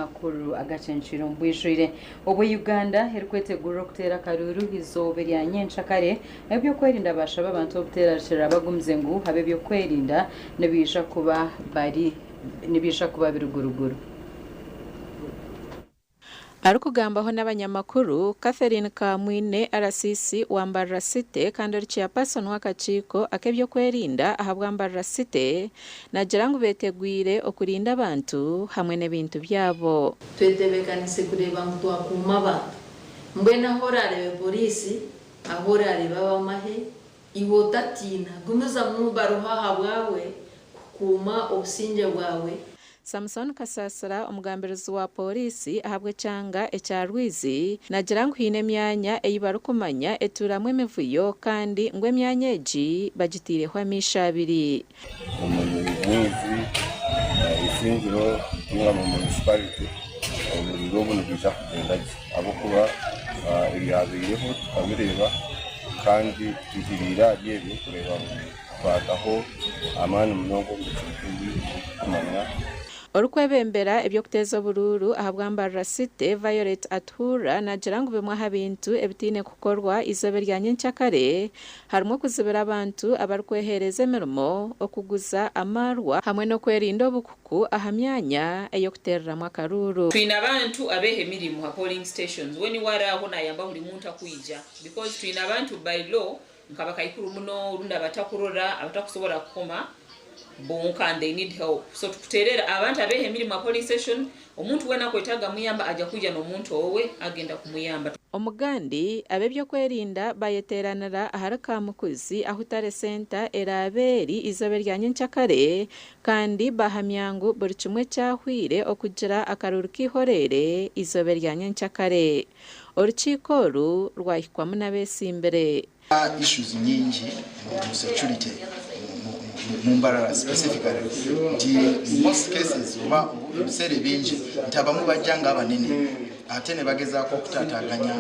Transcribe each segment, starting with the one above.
makuru Agacencwire mbwijire obwo Uganda herikwetegura okutera karuru izobe lya nyenshakare ebyo kwerinda bashaba abantu okuterashira bagumze ngu habe byo kwerinda nebisha kuba biruguruguru. Arikugambaho n'abanyamakuru Catherine Kamwine RCC wambarra City kandi ari chairperson w'akakiiko akebyo kwerinda ahabwambarra City nagira ngo betegwire okurinda abantu hamwe n'ebintu byabo. Twetebekanise kureba ngo twakuma abantu mbwena horare polisi ahorare baba mahe iwotatina gumiza mu baruha habwawe kukuma obusinge bwawe. Samson Kasasara omugambirizi wa polisi ahabwe cyanga ecyarwizi nagira ngo hine myanya eyibarukumanya eturamwe mevuyo kandi ngwe myanya eji bagitireho amisha abiri. Umwezi isingiro nyura mu municipality umuriro buno bija kugenda abo kuba ibyabireho tukabireba kandi tugirira yewe kureba twataho amani mnogo kumanya Orukwebembera ebyo kuteza bururu ahabwambarra City Violet Atura nagira ngo bimwaha bintu ebitine kukorwa izobe lya nyenshakare harimo kuzibira abantu abarikwehereza emirimo okuguza amarwa hamwe no kwerinda obukuku ahamyanya eyo kutereramu akaruru. Twina abantu abehe emirimu ha polling stations weni waraho nayamba buli muntu akwija because twina abantu by law nkabakaikuru muno runda batakurora abatakusobola kukoma bonka and they need help. So tukuterera abantu abehe emirimu ha polling station omuntu wena kwetaga muyamba aja kuja n'omuntu owe agenda kumuyamba. Omugandi abebyo kwerinda bayeteranira aharaka mukuzi ahutare center eraberi izobe lya nyenshakare kandi bahamyangu buri kimwe cyahwire okugira akaruru kihorere izobe lya nyenshakare. Orukiko rwahikwamu n'abesimbere issues nyingi mu security Mumbarara specifically in most cases obusere bingi ntabamu bajjanga abanene ate ne bagezaako okutataganya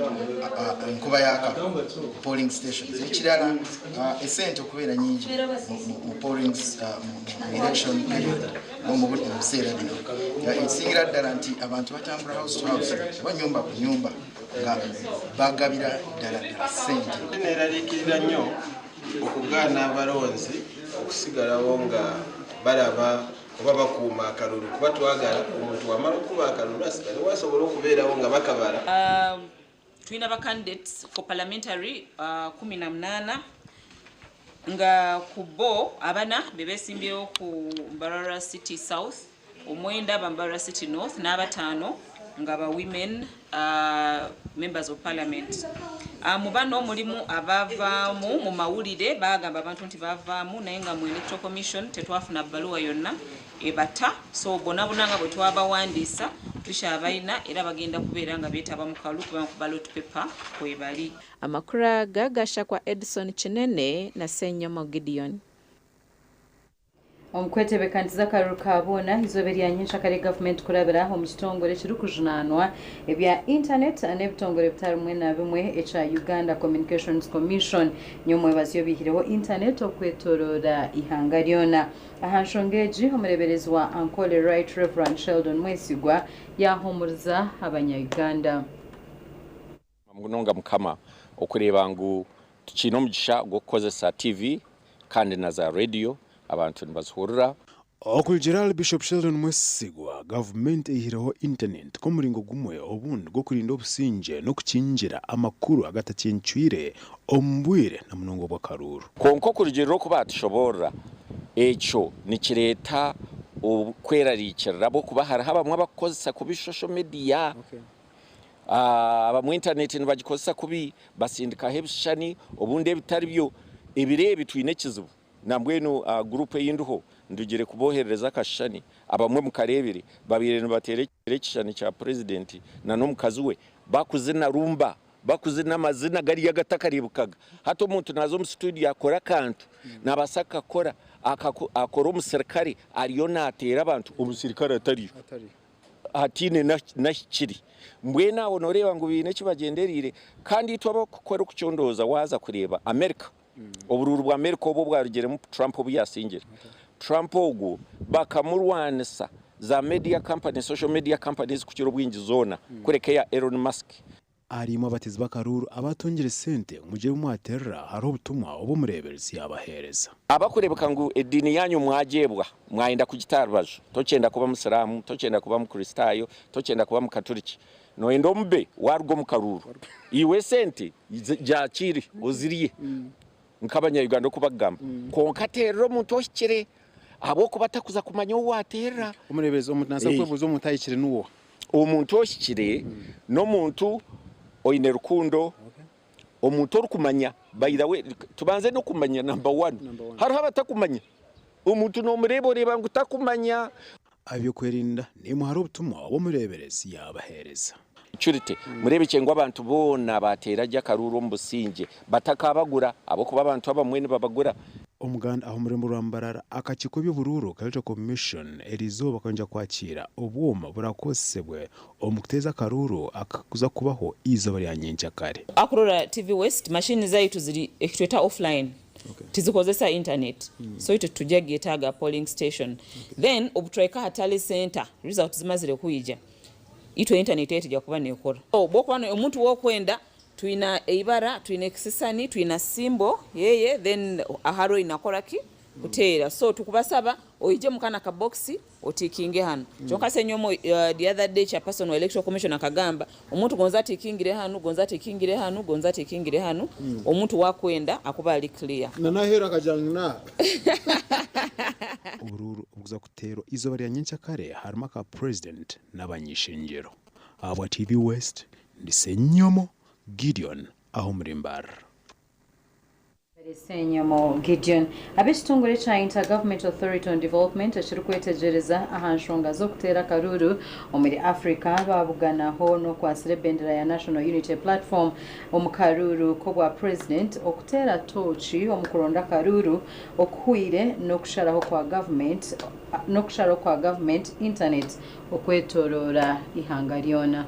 enkuba yaka polling stations ekirala esente okubeera nyingi mu polling election period mu buseera bino ekisingira ddala nti abantu batambula house to house oba nyumba ku nyumba nga bagabira ddala sente neraliikirira nnyo okugaana abalonzi okusigalawo nga balaba oba bakuuma akalulu kuba twagala omuntu wamala okuba akalulu asigale wasobola okubeerawo nga bakabala. Twina ba candidates for parliamentary 18 nga kubo abana bebesimbyewo ku Mbarara City South omwenda Mbarara City North n'abatano nga ba women members of parliament. Mubano mulimu abavaamu mu mawulire bagamba abantu nti bavaamu naye nga mu electoral commission tetwafuna bbaluwa yonna ebata so bonabonanga bwe twabawandiisa tushabayina era bagenda kubeera nga beetaba mu kalu kuba ku ballot paper kwebali. Amakuru gagasha kwa Edison Kinene na Senyomo Gideon. Omukwetebekantiza akaruru kabona izobe lya nyenshakare government kurabira mu kitongole kiri kujunanwa ebya internet n'ebitongole bitarumwe na bimwe echa Uganda Communications Commission nyomwe bazyo bihireho internet okwetorora ihanga lyona. Ahanshongeji omureberezi wa Ankole Right Reverend Sheldon Mwesigwa yahumuriza abanya-Uganda. Munonga mukama okureba ngu tukino omugisha gwokukozesa TV kandi na za radio abantu nibazihurira. General Bishop Sheldon Mwesigwa government ehireho internet ko muringo gumwe obundi go kurinda obusinje no kukinjira amakuru agatacenchwire ombwire na munongo bwa karuru konko kurugero ko batishobora echo nikireta okwerarikira bo kuba haraba abakozesa kubi social media aba mu internet nibagikozesa kubi basindika hebishani obundi ebitari byo ebirebe twine kizibu nambweno group y'induho ndugire kuboherereza kashani abamwe mukarebere babire nibaterekere kishani cha president na no mukazi we bakuzina rumba bakuzina amazina gari yagatakaribukaga hato umuntu nazo mu studio akora kantu nabasaka akora akora umusirikare ariyo natera abantu umusirikare atari hatine na kiri mbwena onoreba ngo bine kibagenderire kandi twaba gukora kucyondoza waza kureba America obururu bwa America obo bwarugere mu Trump obu yasingira Trump ogo bakamurwanisa za media companies, social media companies ku kiro bwingi zona kureke ya Elon Musk. Arimo abatezi b'akaruru abatongere sente muje mwaterra hariho ubutumwa obumureberezi yabahereza. Abakurebeka ngo edini yanyu mwajebwa mwayenda kugitarbaje tocenda kuba musiramu tocenda kuba mukristayo tocenda kuba mukatoliki no endombe wargo mukaruru iwe sente jakiri oziriye nkabanya Uganda kubagamba konkatero muntu oshikire abo kubatakuza kumanya watera umureberezi omuntu nasa kwebuza omuntu ayikire nuwo omuntu oshikire no muntu oine rukundo omuntu orukumanya by the way tubanze no kumanya number 1 hariho abatakumanya omuntu no murebo reba ngo utakumanya abyo kwerinda nimwe hari ubutumwa obumureberezi yabahereza. Security murebe cyengwa abantu bona batera jya karuru mbusinge batakabagura abo kuba abantu abamwene babagura omuganda aho murembo rwambarara akakiko by'ubururu Cultural Commission erizo bakanja kwakira obwoma burakosebwe omukuteza karuru akakuza kubaho izo bari yanyenja kare akurora TV West machine zaitu ziri ekitweta offline tizikozesa internet so ito tujja getaga polling station then obutweka hatali center result zimazire kuyija ito internet etija kuba nekora bokwana omuntu wokwenda tuina eibara tuina ekisisani tuina simbo yeye then aharo inakora ki kutera so tukubasaba oije mukana ka box otikinge hano chonka senyomo the other day cha personal electoral commission akagamba omuntu gonza tikingire hanu omuntu wakwenda akuba ali clear na hera kajangna ubururu ubuza kutero izo bari yanyencha kare harimo ka president n'abanyishengero abo TV West ndisenyomo Gideon aho murimbar Senyomo Gideon abishitongore cha Intergovernmental Authority on Development ashirukwetegereza ahanshonga zo kutera karuru omuri Africa babuganaho no kwasire bendera ya National Unity Platform omukaruru ko bwa president okutera tochi omukuronda karuru okuhwire no kusharaho kwa government internet okwetorora ihanga lyona.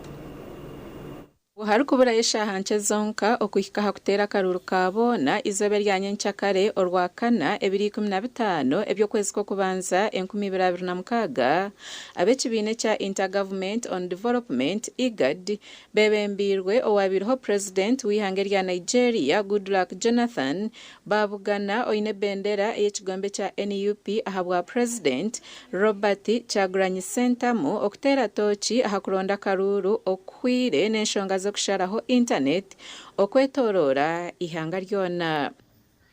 Hari kubura yeshahanche zonka okuhika hakutera karuru kabona izobe ryanyenchakare orwakana 2015 ebyo kwezi ko kubanza 2026 abekibine cha Intergovernment on Development IGAD bebembirwe owabiriho president wihange rya Nigeria Goodluck Jonathan babugana oine bendera y'ekigombe cha NUP ahabwa president Robert Chagulanyi Sentamu okutera tochi ahakuronda karuru okwire n'enshonga zo kusharaho internet okwetorora ihanga lyona.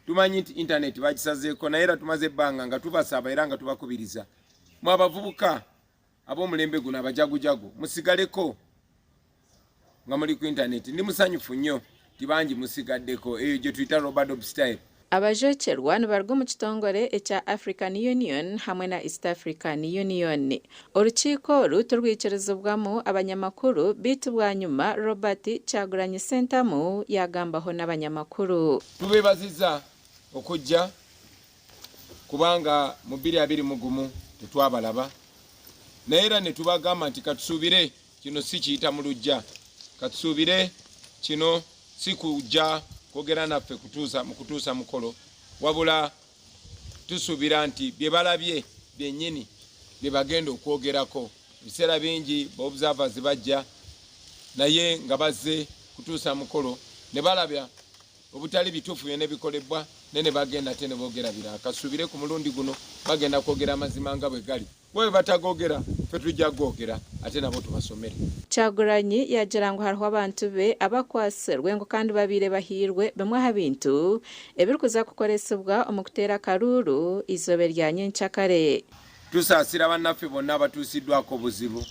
Tumanyi nti internet bagisazeeko naye era tumaze banga nga tubasaba era nga tubakubiriza mwabavubuka ab'omulembe guno abajagujagu musigaleko nga muli ku internet ndi musanyufu nnyo tibangi musigaddeko eyo gye tuyita Robert style. Abajocherwa nibargo mu kitongore echa African Union hamwe na East African Union. Urukiko ruturwicerezobwamo abanyamakuru bitubwa nyuma Robert Chagulanyi Sentamu yagambaho n'abanyamakuru. Tubebaziza okujja kubanga mu 2020 tetwabalaba naye era ne tubagamba nti katusubire kino si kiyita mu lujja katusubire kino si kujja kogera naffe kutuusa mukolo wabula tusubira nti bye balabye byennyini bye bagenda okwogerako biseera bingi observers bajja naye nga bazze kutuusa mukolo ne balabya obutali bituufu byonna bikolebwa ne bagenda ate ne boogera birala kasubire ku mulundi guno bagenda kwogera amazima nga bwe gali bwe batagogera ffe tujja gwogera ate nabo tubasomere. Chagulanyi yagira ngo hariho abantu be abakwasirwe ngo kandi babire bahirwe bamwe ha bintu ebirikuza kukoresebwa omukutera karuru izobe ryanyenchakare. Tusaasira bannaffe bonna abatuusiddwako obuzibu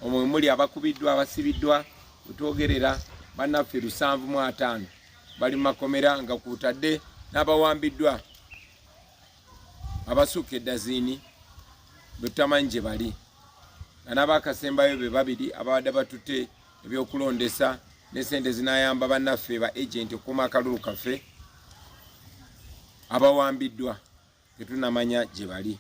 omwe muli abakubiddwa abasibiddwa otwogerera bannaffe 705 bali makomera nga kutadde n'abawambiddwa abasuka eddazini betamanje bali n'abakasembayo be babiri abadde batute ebyokulondesa ne sente zinayamba bannaffe ba agent okuma akalulu kaffe abawambiddwa tetunamanya gye bali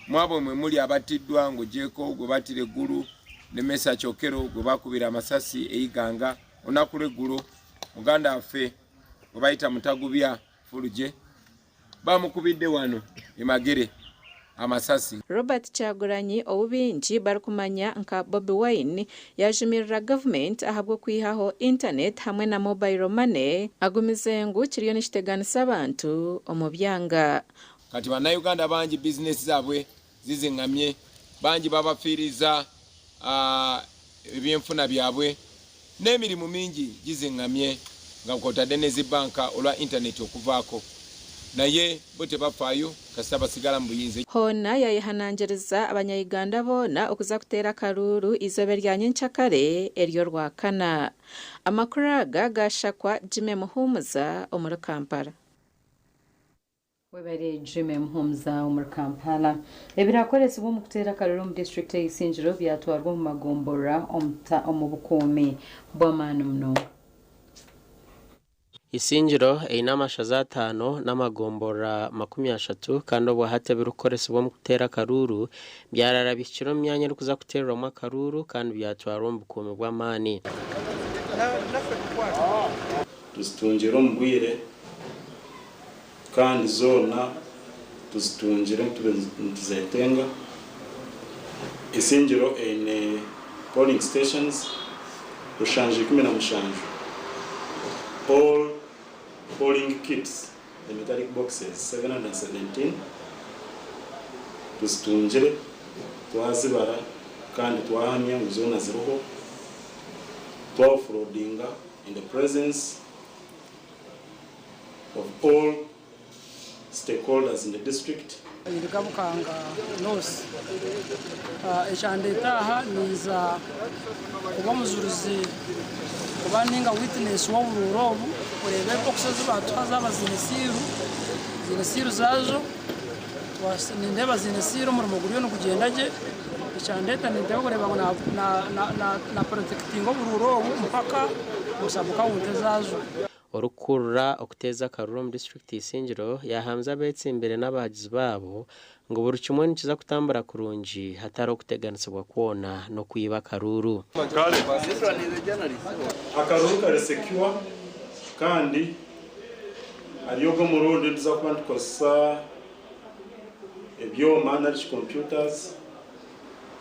mwabo mwe muli abatiddwa ng'ogyeko gwe batire eggulu ne Mesa Kyokero gwe bakubira amasasi eyiganga olunaku lw'eggulo muganda waffe gwe bayita Mutagubya Fuluje bamukubidde wano emagere amasasi. Robert Chaguranyi obubingi barikumanya nka Bobi Wine yajimirira government ahabwo kwihaho internet hamwe na mobile money agumize ngu kiriyo nishiteganisa abantu omu byanga. Kati bannayuganda bangi business zaabwe zizingamye, bangi babafiriza ebyenfuna byabwe n'emirimu mingi gizingamye nga kwotadde n'ezibanka olwa internet okuvaako. Naye bo tebafaayo kasita basigala mu buyinza. Hona yayihanangiriza abanyayuganda boona okuza kuteera karuuru izobe rya nyenkyakare eryo rwakana. Amakuru aga gashakwa Jimmy Muhumuza omuri Kampala. Webere Jimmy Muhumuza omuri Kampala. Ebirakoresibwa mu kuteera karuuru mu district y'Isingiro byatwarwa mu magombora omu bukuumi bw'amaani muno. Isingiro eina amashaza 5 n'amagombora 30 kandi obwahate birukoresibwa mu kuteera karuuru byararabikiro mu myanya rukuza kuteerwamu akaruuru kandi byatwarwa mu bukuumi bw'amaani. Tuzitungire omu bwire kandi zoona tuzitungire tuzetenga. Isingiro eine polling stations rushanje 17. All polling kits, the metallic boxes, 717. Tuzitungire twazibara kandi twahamya mu zona ziruho twafrodinga in the presence of all stakeholders in the district. Ndikabukanga nose echandetaha niza kuba muzuruzi kuba ninga witness w'uburobu urebe boxes batwaza abazinesiru zazo nindeba zinesiru muri muguriyo no kugendaje echandeta nindeba kureba na protecting oburobu mpaka usabuka wute zazo. Orukurura okuteza karuuru mu district y'Isingiro yahamza abetsimbere n'abahagizi babo ngo buri kimwe nikiza kutambura kurungi hatari okuteganisibwa kwona no kuyiba karuuru. Akaruuru kari secure kandi ariyo go murundi tuza kuba tukosa ebyo manage computers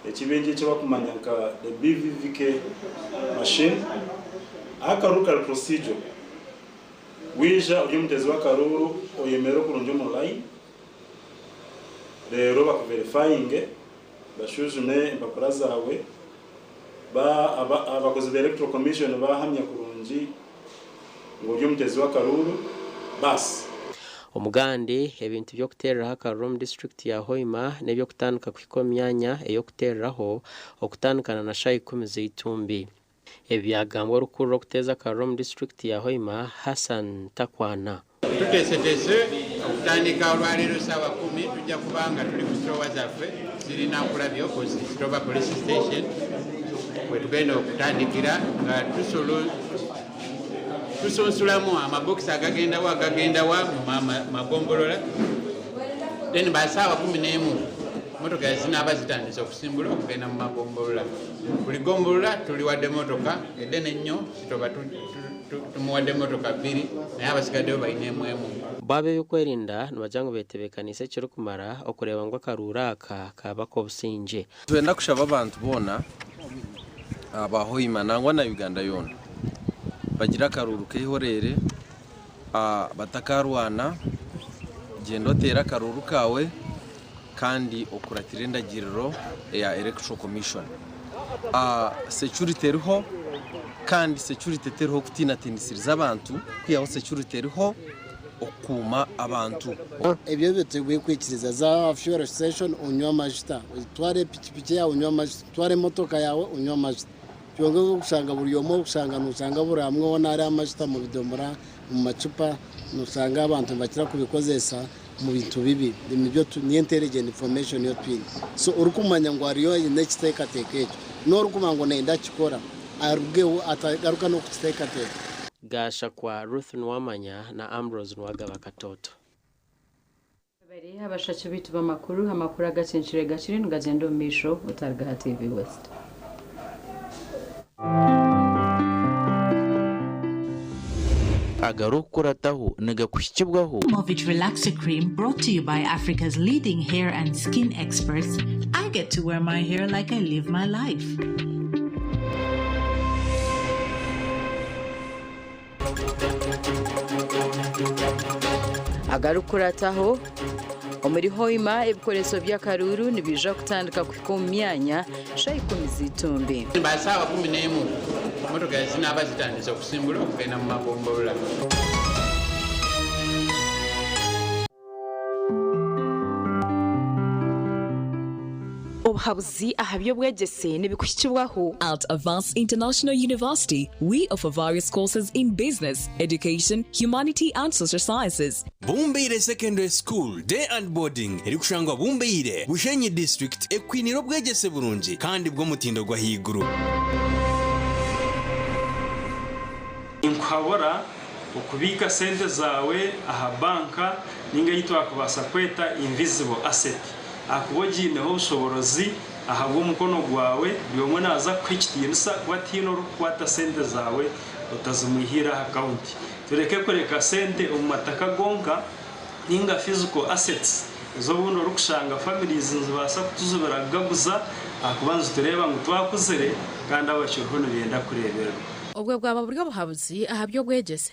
ekibingi cyo bakumanya nka the BVVK machine. Akaruuru kari procedure wija uri mutezi wa karuuru oyemero kurungi online rero bakuverifying bashujume impapuro zawe abakozi ba electoral commission bahamya kurungi ngo uri mutezi wa karuuru bas. Omugande ebintu byo kutereraho akaruuru mu district ya Hoima nebyo kutandika kwiko myanya eyo kutereraho okutandikana na shayi 10 z'itumbi. Ebyagambwa orukuru okuteza karuuru mu district ya Hoima Hassan Takwana. Tutesetese okutandika olwaleero sawa 10 tujja kubanga tuli ku strowa zaffe zirina kulabya opposite Strowa police station wetugenda okutandikira nga tusonsulamu amabokisi agagenda wa magombolola then basawa 11 motoka zinaaba zitandise okusimbula okugenda mu magombolola. Buli gombolola tuliwadde motoka edene nnyo sitoba tumuwadde motoka 2 naye abasigaddeyo bayineemu emu. Babe byokwerinda nibajangu betebekanise kiri kumara okureba ngo akaruuru aka kabako obusinge. Twenda kushaba abantu bona abahoima nangwa na Uganda yona bagira akaruuru kehorere batakarwana gendo tera akaruuru kawe kandi okuratira endagiriro ya electoral commission. Security eriho kandi security teriho kutinatinisiza abantu kwiyaho security eriho okuma abantu. Ebyo biteguye kwikiriza za fuel station unywa amajita tware pikipiki yawe unywa amajita tware motoka yawe unywa amajita cyongo gusanga buri yomo gusanga nusanga buri amwe wona ari amajita mu bidomora mu macupa nusanga abantu bakira kubikozesa mu bintu bibi nibyo ni intelligent information yo twin so urukumanya ngo ariyo next take ejo no rukumanya ngo nenda kikora arubwe atagaruka no kuteka teka. Gasha kwa Ruth Nwamanya na Ambrose Nwagaba Katoto. Bari abashacu bitu bamakuru agacencire gakiri ngagendo misho utarga TV West. agarukurataho nagakushikibwaho. Movit Relaxer Cream, brought to you by Africa's leading hair and skin experts. I get to wear my hair like I live my life. Agarukurataho omuri Hoima ebikoreso by'akaruru nibija kutandika ku myanya shayikumiza itumbi. Basaba 11 motoka zinaba zitandise okusimbula okugenda mu magombolola. Obuhabuzi ahabyo bwegese nibikushikibwaho. At Avance International University, we offer various courses in business, education, humanity and social sciences. Bumbeire Secondary School Day and Boarding erikushangwa Bumbeire Bushenyi District ekwiniro bwegese burungi kandi bwo mutindo gwa higuru. Inkabora ukubika sente zawe aha banka ninga yitwa kubasa kweta invisible asset. Akubogineho ubushoborozi ahabwo umukono gwawe byomwe naza kwikitinusa kwatino rukwata sente zawe utazumuhira account. Tureke kureka sente umataka gonka ninga physical assets zo buno rukushanga families nzibasa kutuzubira gaguza akubanza tureba ngo twakuzere kandi abashyirho nibenda kurebera. Ubwo bwaba buryo buhabuzi ahabyo bwegeze.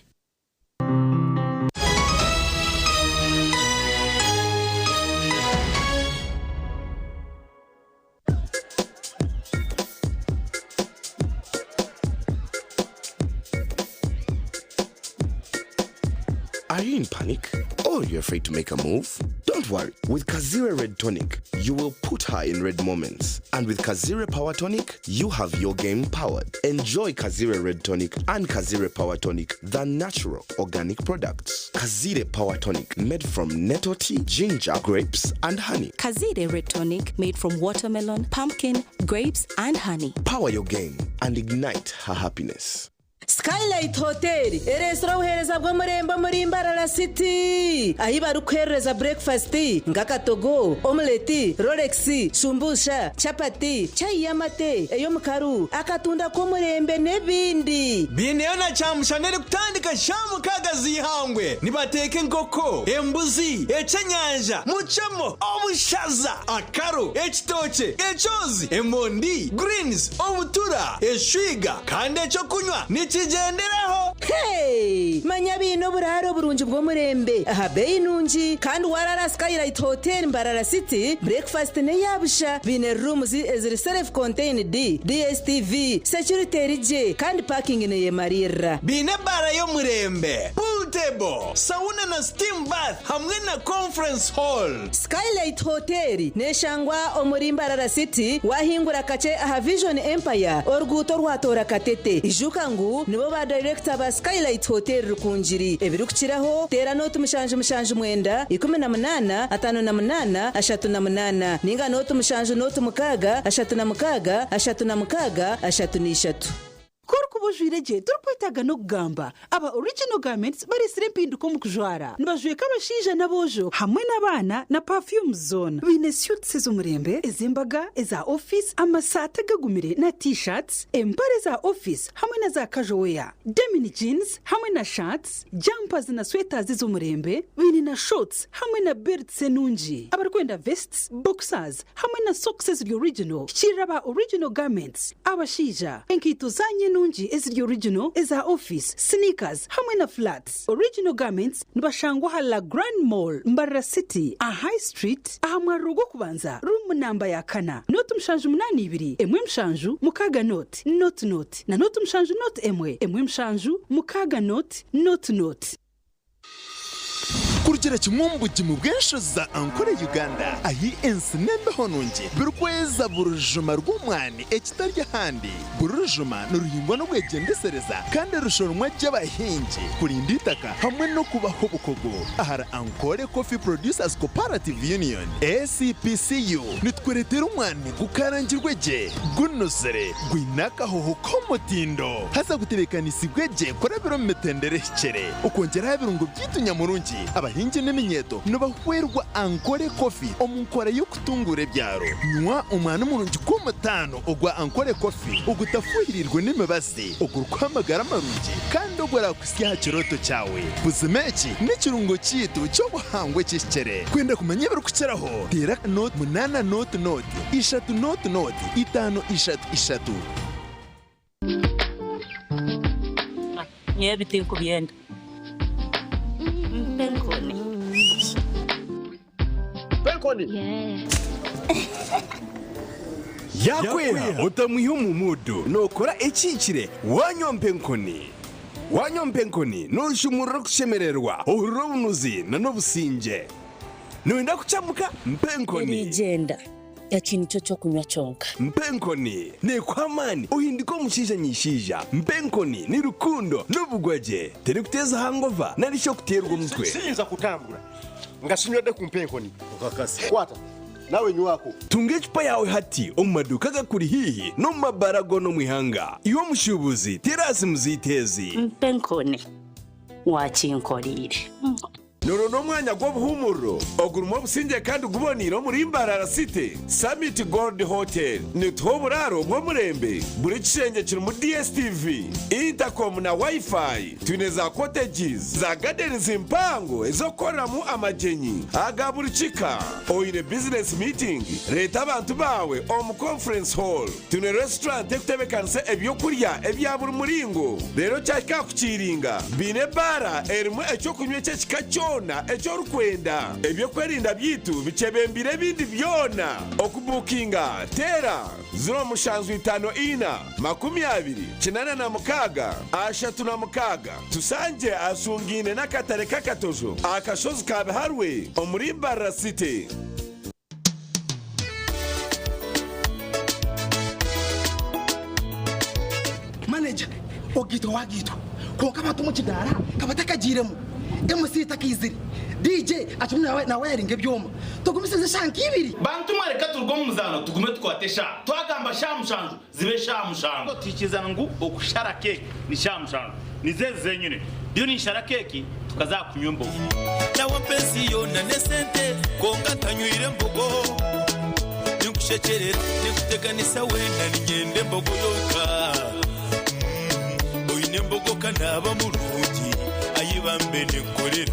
Are you in panic? Or you're afraid to make a move? Don't worry. With Kazire Red Tonic, you will put her in red moments. And with Kazire Power Tonic, you have your game powered. Enjoy Kazire Red Tonic and Kazire Power Tonic, the natural organic products. Kazire Power Tonic, made from nettle tea, ginger, grapes, and honey. Kazire Red Tonic, made from watermelon, pumpkin, grapes, and honey. Power your game and ignite her happiness. Skylight Hotel, restaurant uhereza bwo muremba muri Mbarara City. Ahiba rukwereza breakfast, ngakatogo, omelette, Rolex, shumbusha, chapati, chai yamate, eyo mukaru, akatunda ko murembe nebindi. Bineona chamushanere kutandika shamu kagazi hangwe. Nibateke nkoko, embuzi, echenyanja, muchamo, obushaza, akaro, ekitoche, echozi, emondi, greens, obutura, eshwiga, kandi echo kunywa. Nichigenderaho. Hey, manya bino buraro burunji bwo murembe. Aha bei nunji kandi warara Skylight Hotel Mbarara City. Breakfast ne yabusha. Bine rooms eziri self contained DSTV, security rije kandi parking ne yemarira. Bine bara yo murembe. Pool table, sauna na steam bath hamwe na conference hall. Skylight Hotel neshangwa omuri Mbarara City wahingura kace aha Vision Empire oruguto rwatora katete. Ijukangu nibo ba director ba Skylight Hotel rukunjiri ebirukiraho tera note mushanje mwenda 18 58 38 ninga note mushanje note mukaga 36 Kuruku bujwireje turkwitaga no kugamba aba original garments bari sirempinduko mu kujwara nibajwe kabashija nabojo hamwe n'abana na perfume zone bine suits z'umurembe ezimbaga eza office amasata gagumire na t-shirts empare za office hamwe na za casual wear denim jeans hamwe na shirts jumpers na sweaters z'umurembe bine na shorts hamwe na belts enunji abarkwenda vests boxers hamwe na socks original shiraba original garments abashija enkito zanye nunji eziri original eza office sneakers hamwe na flats original garments nibashangwa hala Grand Mall Mbarara City a High Street ahamwa rugo kubanza room namba ya kana note mshanju 82 emwe mshanju mukaga note na note mshanju note emwe mshanju mukaga note kurugera kimwumbuki mu bwenshoza ankore Uganda ahi ensinembe hononje birukweza burujuma rw'umwani ekitarya handi burujuma n'uruhingwa no kwegendesereza kandi rushoromwa cy'abahingi kurinda itaka hamwe no kubaho bukogo ahara Ankore Coffee Producers Cooperative Union ACPCU nitweretera umwani gukarangirwe je gunosere gwinaka hoho komotindo hasa guterekana isigweje kora biro metendere kere ukongera ibirungo byitunyamurungi abahingi n'eminyeto nibahwerwa Ankore Coffee omunkora y'okutungura ebyaro. Nywa omwana omurungi gw'omutaano ogwa Ankore Coffee ogutafuhirirwe n'emibazi ogurikwamagara amarungi kandi ogurakusya aha kirooto kyawe. Buzima eki n'ekirungo kiitu ky'obuhangwa ekihikire. Kwenda kumanya ebirikukiraho teera noti 8 noti 3 noti 5 3 Niye biti kubyenda. Penkoni. Yakwera utamuha umumudu nokora ekikire wanyompe nkoni. Wanyompe nkoni nushumura kushemererwa urubunuzi na nobusinje. Nuenda kuchamuka mpenkoni. Nigenda. Yakintu cyo kunywa cyonka. Mpenkoni ne kwamani uhindiko mushija nyishija. Mpenkoni ni rukundo n'ubugwaje. Tere kuteza hangova narisho kuterwa umutwe. Sinza kutambura. Ngasinywede ku mpenkoni. Ukakase. Kwata. Nawe nywako. Tunge chupa yawe hati omumaduka gakuri hihi no mabarago no mwihanga. Iwo mushubuzi terasi muzitezi. Mpenkoni. Wakinkorire. Norono mwanya gw'obuhumuro ogurumwa businge kandi guboniro muri Mbarara City Summit Gold Hotel ni toburaro mwo murembe buri kishenge kiri mu DSTV intercom na wifi tuneza cottages za gardens impango ezokoreramu amajenyi agaburikika oine business meeting leta abantu bawe conference hall tune restaurant ekutebekanisa ebyokurya ebyaburi muringo rero cyaka kukiringa bine bara erimu ekyo kunywa cyekikacho echo rukwenda ebyo kwerinda byitu bichebembire bindi byona okubukinga tera 075 tusanje asungine nakatare kakatozo akashozi kabe harwe omuri Mbarara City. Manager ogito wagito konka abantu mu kidara kabatakagiremo MC takiziri DJ atumwe na wiring ebyoma tugumisize shanki ibiri bantu mwareka turwo muzano tugume twatesha twagamba shamushanju zibe shamushanju tikizana ngu okushara keke ni shamushanju nizeze nyine iyo ni shara keke tukazakunywa mbogo nawo pensi yona nesente konga tanyuire mbogo nikushekerera nikuteganisa wenda nigende mbogo yoka oyine mbogo kanaba mulungi ayibambe nekorera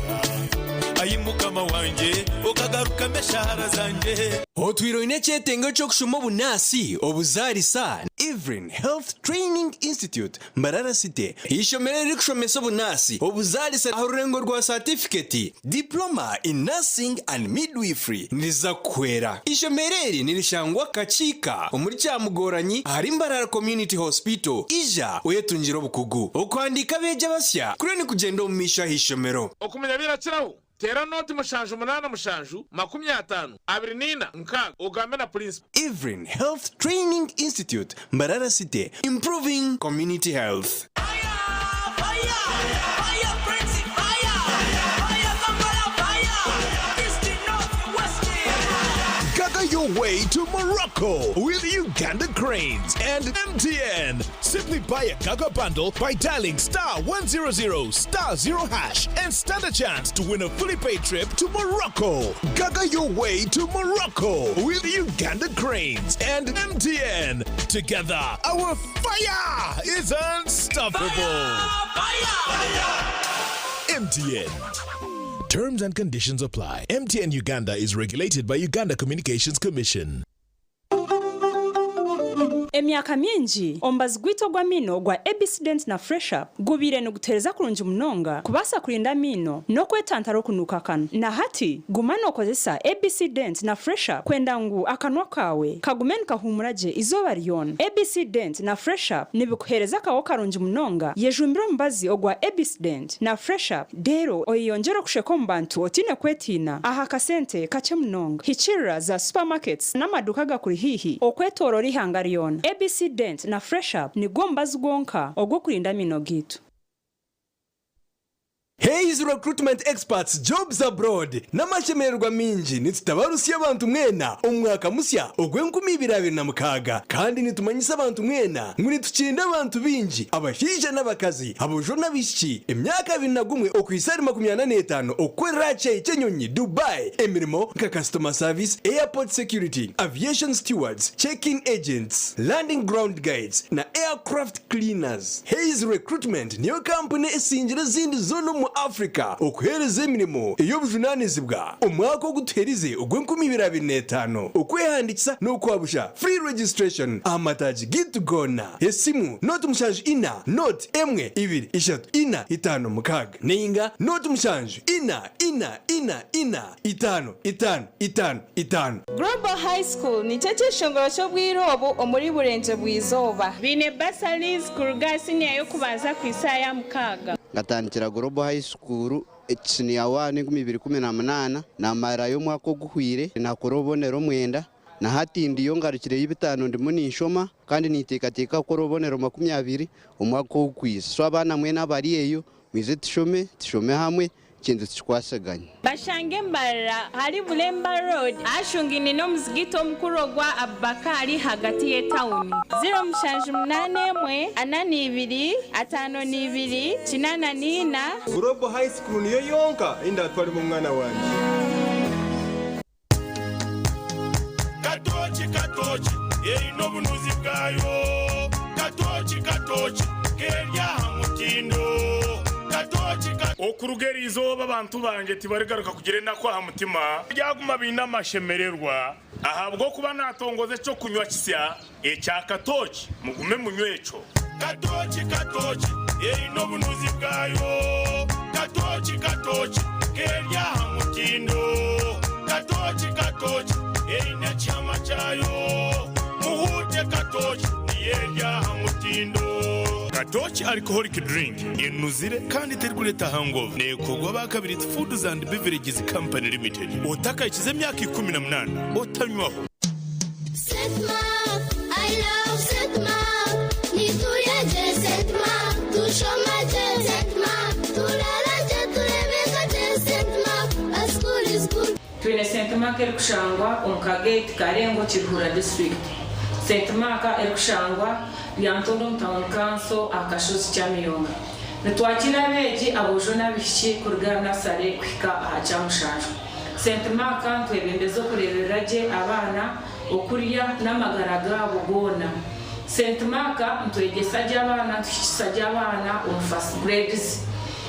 ayimukama wanje okagaruka meshahara zanje Otwiro inecyetengo cyo kushuma bunasi obuzarisa Ivrin Health Training Institute Mbarara City ishomere rikushomesa bunasi obuzarisa ahurengo rwa certificate diploma in nursing and midwifery niza kwera ishomereri nirishangwa kachika omuri cyamugoranyi hari Mbarara Community Hospital ija uyetunjiro bukugu okwandika beje basya kure ni kugenda umisha hishomero okumenya birakiraho tera noti mushanju 8 mushanju 50 29 nkaga ugambe na principal Ivrin Health Training Institute Mbarara City improving community health. Gaga your way to Morocco with Uganda Cranes and MTN. Simply buy a Gaga bundle by dialing *100*0# and stand a chance to win a fully paid trip to Morocco. Gaga your way to Morocco with Uganda Cranes and MTN. Together, our fire is unstoppable. MTN. Terms and conditions apply. MTN Uganda is regulated by Uganda Communications Commission. Emyaka mingi ombazi gwito gwa mino gwa Agacencwire na Fresh Up gubire no gutereza kurunja munonga kubasa kurinda mino no kwetantaro kunuka kanu na hati gumano kozesa Agacencwire na Fresh Up kwenda ngu akanwa kawe kagumeni kahumuraje izoba ryona. Agacencwire na Fresh Up nibikuhereza kawo karunja munonga yejumbiro mbazi ogwa Agacencwire na Fresh Up dero oyiyongera kusheko mbantu otine kwetina aha kasente kache munonga hichira za supermarkets n'amaduka gakuri hihi okwetoro rihanga ryona. Agacencwire na Fresh Up ni gombazi gonka ogwo kurinda mino gitu. Hayes Recruitment Experts Jobs Abroad n'amashemererwa minji nitutabarusiye abantu mwena umwaka musya ogwe-2026 kandi nitumanyisa abantu mwena nguni tukinda abantu binji abashije n'abakazi abojo n'abishiki emyaka 21 okwisari 25 okwera Chenyonyi Dubai emirimo nka customer service, airport security, aviation stewards, check-in agents, landing ground guides na aircraft cleaners. Hayes Recruitment niyo company esinjira zindi zono mu Africa okuhereza emirimo ey'obujunanizibwa omwaka ogutuherize ogwe-2025 okwehandikisa n'okwabusha free registration amataji gitu gona esimu noti mushanju ina noti emwe ibiri ishatu ina itano mukaga ninga noti mushanju ina itano. Global High School ni cyo cy'ishongoro cy'obwirobo omuri burenze bwizoba bine basalis ku ruga senior yo kubanza ku isaha ya mukaga ngatandikira Global High School ekisini ya 2018 namara yo mwaka oguhwire nakorobonero mwenda na hatindi yo ngarukire y'ibitano ndimo ninshoma kandi nitekateka korobonero 20 umwaka ogukwisa so abana mwe nabari eyo mwize tishome hamwe kintu kikwasaganya bashange mbara hari Bulemba Road ashungine no muzigito omukuru gwa Abakari hagati ye town 0818252 Global High School niyo yonka inda twali mu mwana wanje katochi no bunuzi bwayo katochi kerya hamutindo okurugeri izoba abantu bange tibarigaruka kugire nakwa mutima byaguma bina mashemererwa ahabwo kuba natongoze cyo kunywa kisya ecya katochi mugume munyweco katochi no bunuzi bwayo katochi kerya hamutindo katochi ina chama chayo muhute katochi yerya hamutindo Katochi alcoholic drink yenuzire kandi terkuleta hangover nekogwa bakabiri Foods and Beverages Company Limited otaka ikize myaka 18 otanywaho Setma I love Setma nituyeje Setma tushomaje Setma tulalaje turebeka Setma a school is good twine Setma kerikushangwa omkagate karengo Kirhura district Setma ka erikushangwa Yantondo Town Council akashozi cyamiyonga netwakina beji abojo nabishiki kurugana sare kwika ahacamushanju Sentmaka twebembezo kureberaje abana okuriya namagaraga bugona Sentmaka ntwegesaje abana tushisaje abana on first grades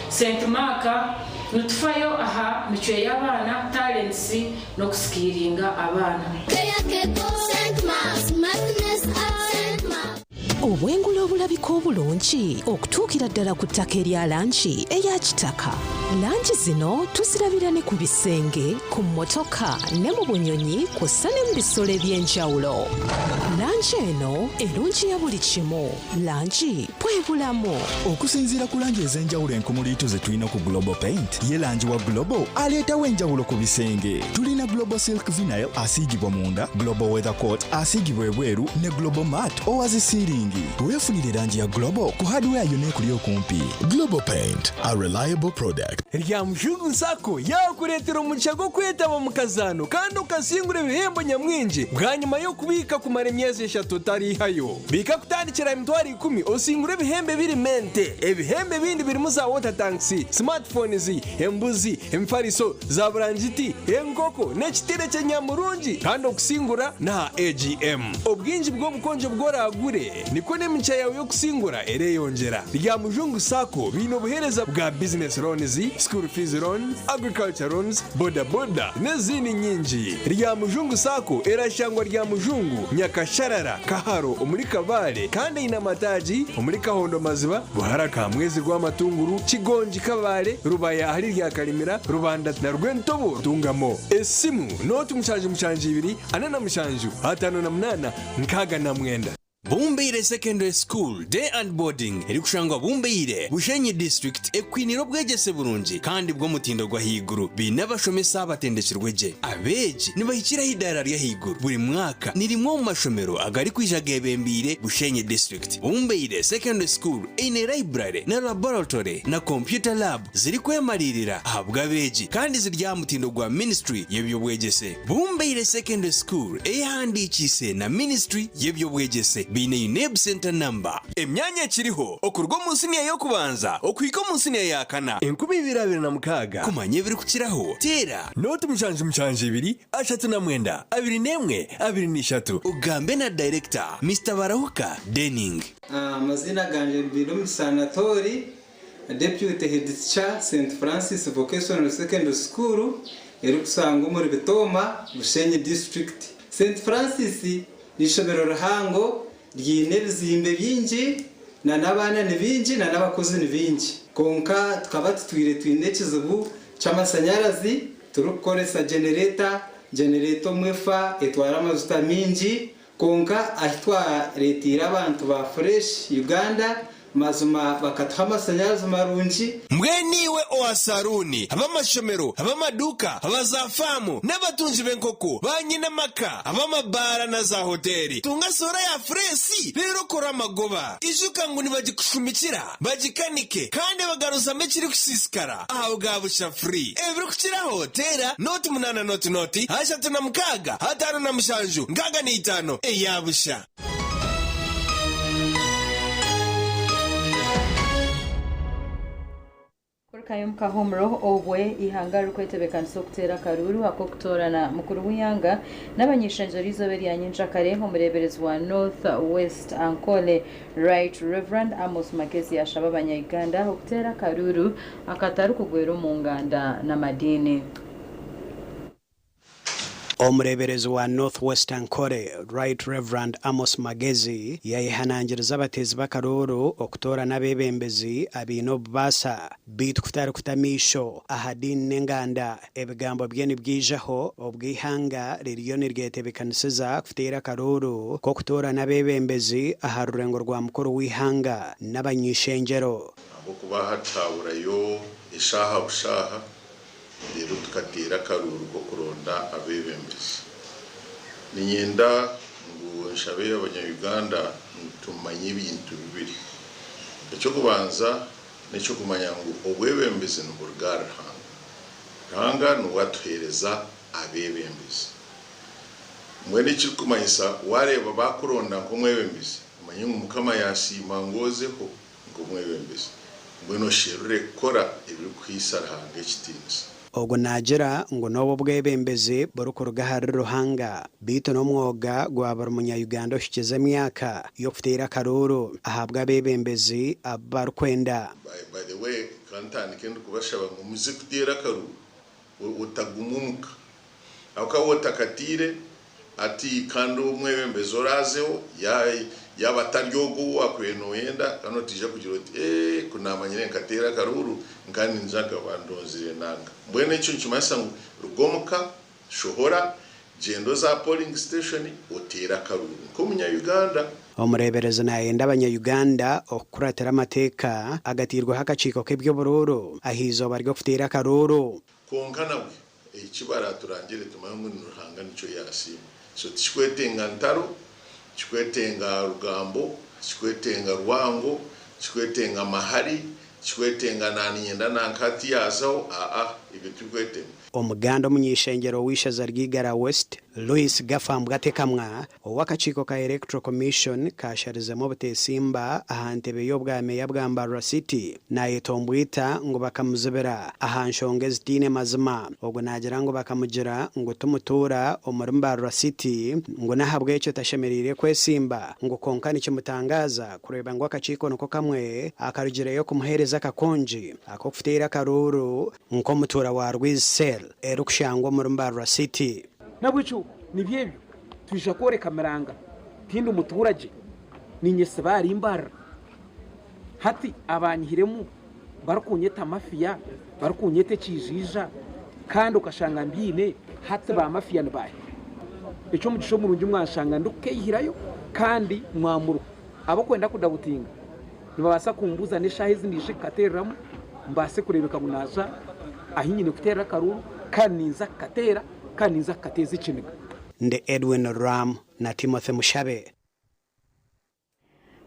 Sentmaka nutfayo aha michwe y'abana talents no kuskiringa abana obwengula obulabika obulungi okutuukira ddala ku ttaka erya langi eya kitaka langi zino tuzirabira ne ku bisenge ku mmotoka ne mu bunyonyi kw'ossa ne mu bisolo eby'enjawulo langi eno erungi ya buli kimu langi bwe bulamu okusinziira ku langi ez'enjawulo enkumuliitu ze tulina ku Global Paint ye langi wa Global aleetawo enjawulo ku bisenge tulina Global Silk Vinyl asiigibwa munda Global Weather Coat asiigibwa ebweru ne Global Matte owazisiiringi weefunire langi ya Global ku hardware yonna ekuli okumpi. Global Paint, a reliable product. Rya mjungu nsako yakuletera omugisha gwo kwetaba mu kazano kandi okasingura ebihembo nyamwingi bwa nyuma yo kubika kumara emyezi 3 tarihayo bika kutandikira emitwaro 10 osingura ebihembe biri mente ebihembe bindi birimo za water tanks smartphones embuzi emfariso za branjiti enkoko n'ekitire ky'enyamurungi kandi okusingura na AGM obwingi bw'obukonjo bworagure niko n'emica yawe yo kusingura ereyongera. Rya mjungu sako bino buhereza bwa business loans, school fees loans, agriculture loans, boda n'izindi nyingi. Rya mjungu sako erashangwa rya mjungu Nyakasharara Kaharo omuri Kabale kandi ina mataji omuri Kahondo Maziba Buharaka mwezi rw'amatunguru Kigonji Kabale Rubaya hari rya Kalimira Rubanda na Rwentobo tungamo esimu noti mushanju 2 anana mushanju 58 nkaga na mwenda. Bumbeire Secondary School Day and Boarding eri kushangwa Bumbeire Bushenyi District ekwiniro bwegese burungi kandi bwo mutindo gwa higuru binabashomesa abatendekirweje abeji nibahikira hidara rya higuru buri mwaka nirimwo mu mashomero agari kwijagebembire Bushenyi District. Bumbeire Secondary School ine library na laboratory na computer lab ziri kwemalirira ahabwa abeji kandi zirya mutindo gwa ministry yebyo bwegese. Bumbeire Secondary School ehandikise na ministry yebyo bwegese bine UNEB center number emyanya kiriho okurwo munsi niya yo kubanza okwiko munsi niya yakana 2026 kumanye biri kukiraho tera note mshanje ibiri ashatu na mwenda 21 23 ugambe na director Mr. Barahuka Denning. Amazina ganje Birum Sanatori Deputy Head Teacher St. Francis Vocational Secondary School erukusanga muri Bitoma Bushenyi District. St. Francis nishobero ruhango ryine bizimbe byinji na nabana ni binji na nabakozi ni binji konka tukaba twine kizubu cy'amasanyarazi turukoresa generator mwefa etwara amazuta minji konka ahitwa retira abantu ba Fresh Uganda mazuma bakatha amasanyarazi marunji Mweniwe oasaruni abamashomero abamaduka abazafamu n'abatunzi benkoko banyina maka abamabara na za hoteli tungasora ya Fresi rero kora magoba ijuka ngo nibagikushumikira bagikanike kandi bagaruza mekiri kusisikara aho gabusha free ebiri kukira hotela noti munana noti hasha tuna mkaga hatano na mshanju ngaga ni 5 eyabusha. Kayumka homro obwe ihanga rukwetebekaniso kutera karuru akokutorana mukuru w'iyanga n'abanyishanjarizo beriyanyinja kare ho mureberezwa North West Ankole Right Reverend Amos Magezi ashaba abanya-Uganda okutera karuru akataru kugwero mu nganda n'amadini. Omureberezi wa North West Ankole Right Reverend Amos Magezi yayihanangiriza abatezi bakaruru okutora n'abebembezi abino basa bitu kutari kutamisho ahadini n'enganda ebigambo byeni bwijaho obwihanga ririyo niryetebekanisiza kutera karuru ko kutora n'abebembezi aha rurengo rwa mukuru w'ihanga n'abanyishenjero abo kuba hatawurayo ishaha bushaha rero tukatera karuru ko kuronda abebembezi ninyenda ngo nshabe abanya-Uganda tumanye ibintu bibiri icyo kubanza n'icyo kumanya ngo obwebembezi n'uburgara hanga n'uwatuhereza abebembezi mwene cyo kumanyisa wareba bakuronda ko mwebembezi umanye umukama yashima ngozeho ngo mwebembezi mbeno shirure kora ibiri kwisarahanga ekitinzi Ogo najera ngo nobo bwebembezi borukuruga hari ruhanga bito no mwoga gwabara umunya-Uganda ushikeze myaka yo kutera karuru ahabwa bebembezi abarukwenda. By the way kantani kendo kubashaba ngo muze kutera karuru utagumunuka akawota katire ati kando mwebembezi orazeho yabataryogo wakweno yenda kano tija kugira ati kunamanyire nkatera karuru ngani njaga bandonzire nanga mbwene cyo nchimasa rugomuka shohora gendo za polling station otera karuru ko munya-Uganda. Omurebereza nayenda abanya-Uganda okuratera amateka agatirwa hakaciko kebyo bururu ahizo bari gufutera karuru konkana bwe ikibara turangire tumaye mu ruhanga nico yasima so tikwetenga ntaro chikwetenga rugambo chikwetenga rwango chikwetenga mahari chikwetenga nani yenda nankati yazo ibitu kwete omuganda omunyishengero wishaza rwigara West Louis Gafambwa tekamwa owakachiko ka Electoral Commission kasharizamo butesimba ahantebe yobwame yabwambara City naye tombwita ngo bakamuzebera ahanshonge zitine mazima ubwo nagira ngo bakamugira ngo tumutura omurimbara City ngo nahabwe cyo tashemerire kwesimba ngo konkani kimutangaza kureba ngo akachiko nuko kamwe akarugireyo kumuhereza kakonji akofutera karuru ngo mutura wa Rwisel erukushangwa omurimbara City nabwicu nibyebyo twisha kore kameranga tindi umuturage ninyese bari imbara hati abanyihiremu barukunyeta amafiya barukunyete kijija kandi ukashanga mbine hati ba mafiya nbaye icyo mugisho murungi mwashanga ndukeyihirayo kandi mwamuru abo kwenda kudabutinga nibabasa kumbuza n'eshahi zindi shikateramo mbase kurebeka munaza ahinyine kutera karuru kaniza katera kaniza kateza ikiniga nde Edwin Ram na Timothy Mushabe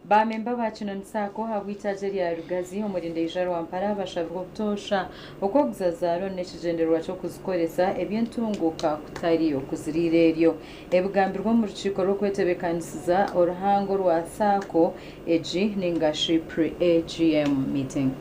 bamemba bakino nsako habwitaje lya rugazi omurinde ijaro wampara bashabwo kutosha uko guzazaro n'ekigenderwa cyo kuzikoresa ebyentunguka kutariyo kuzirireryo ebugambirwa mu rukiko rwo kwetebekanisiza oruhango rwa sako eji ningashi pre-AGM meeting.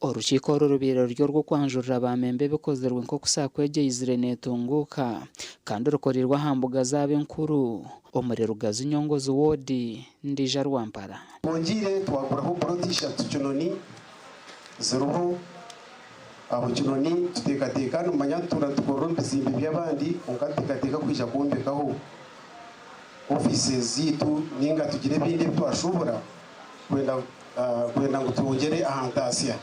Urukiko rurubiro ryo rwo kwanjurira abamembe bikozerwe nko kusakwegeyizire netunguka kandi rukorirwa hambuga zabe nkuru omure rugazi nyongozi wodi ndija rwampara bongire twaguraho t-shirt cyunoni zeruho aho cyunoni tutekateka numanya turatukoro bizimbi by'abandi ungatekateka kwija kumbekaho offices zitu ninga tugire bindi twashobora kwenda ngo tungere ahantasiya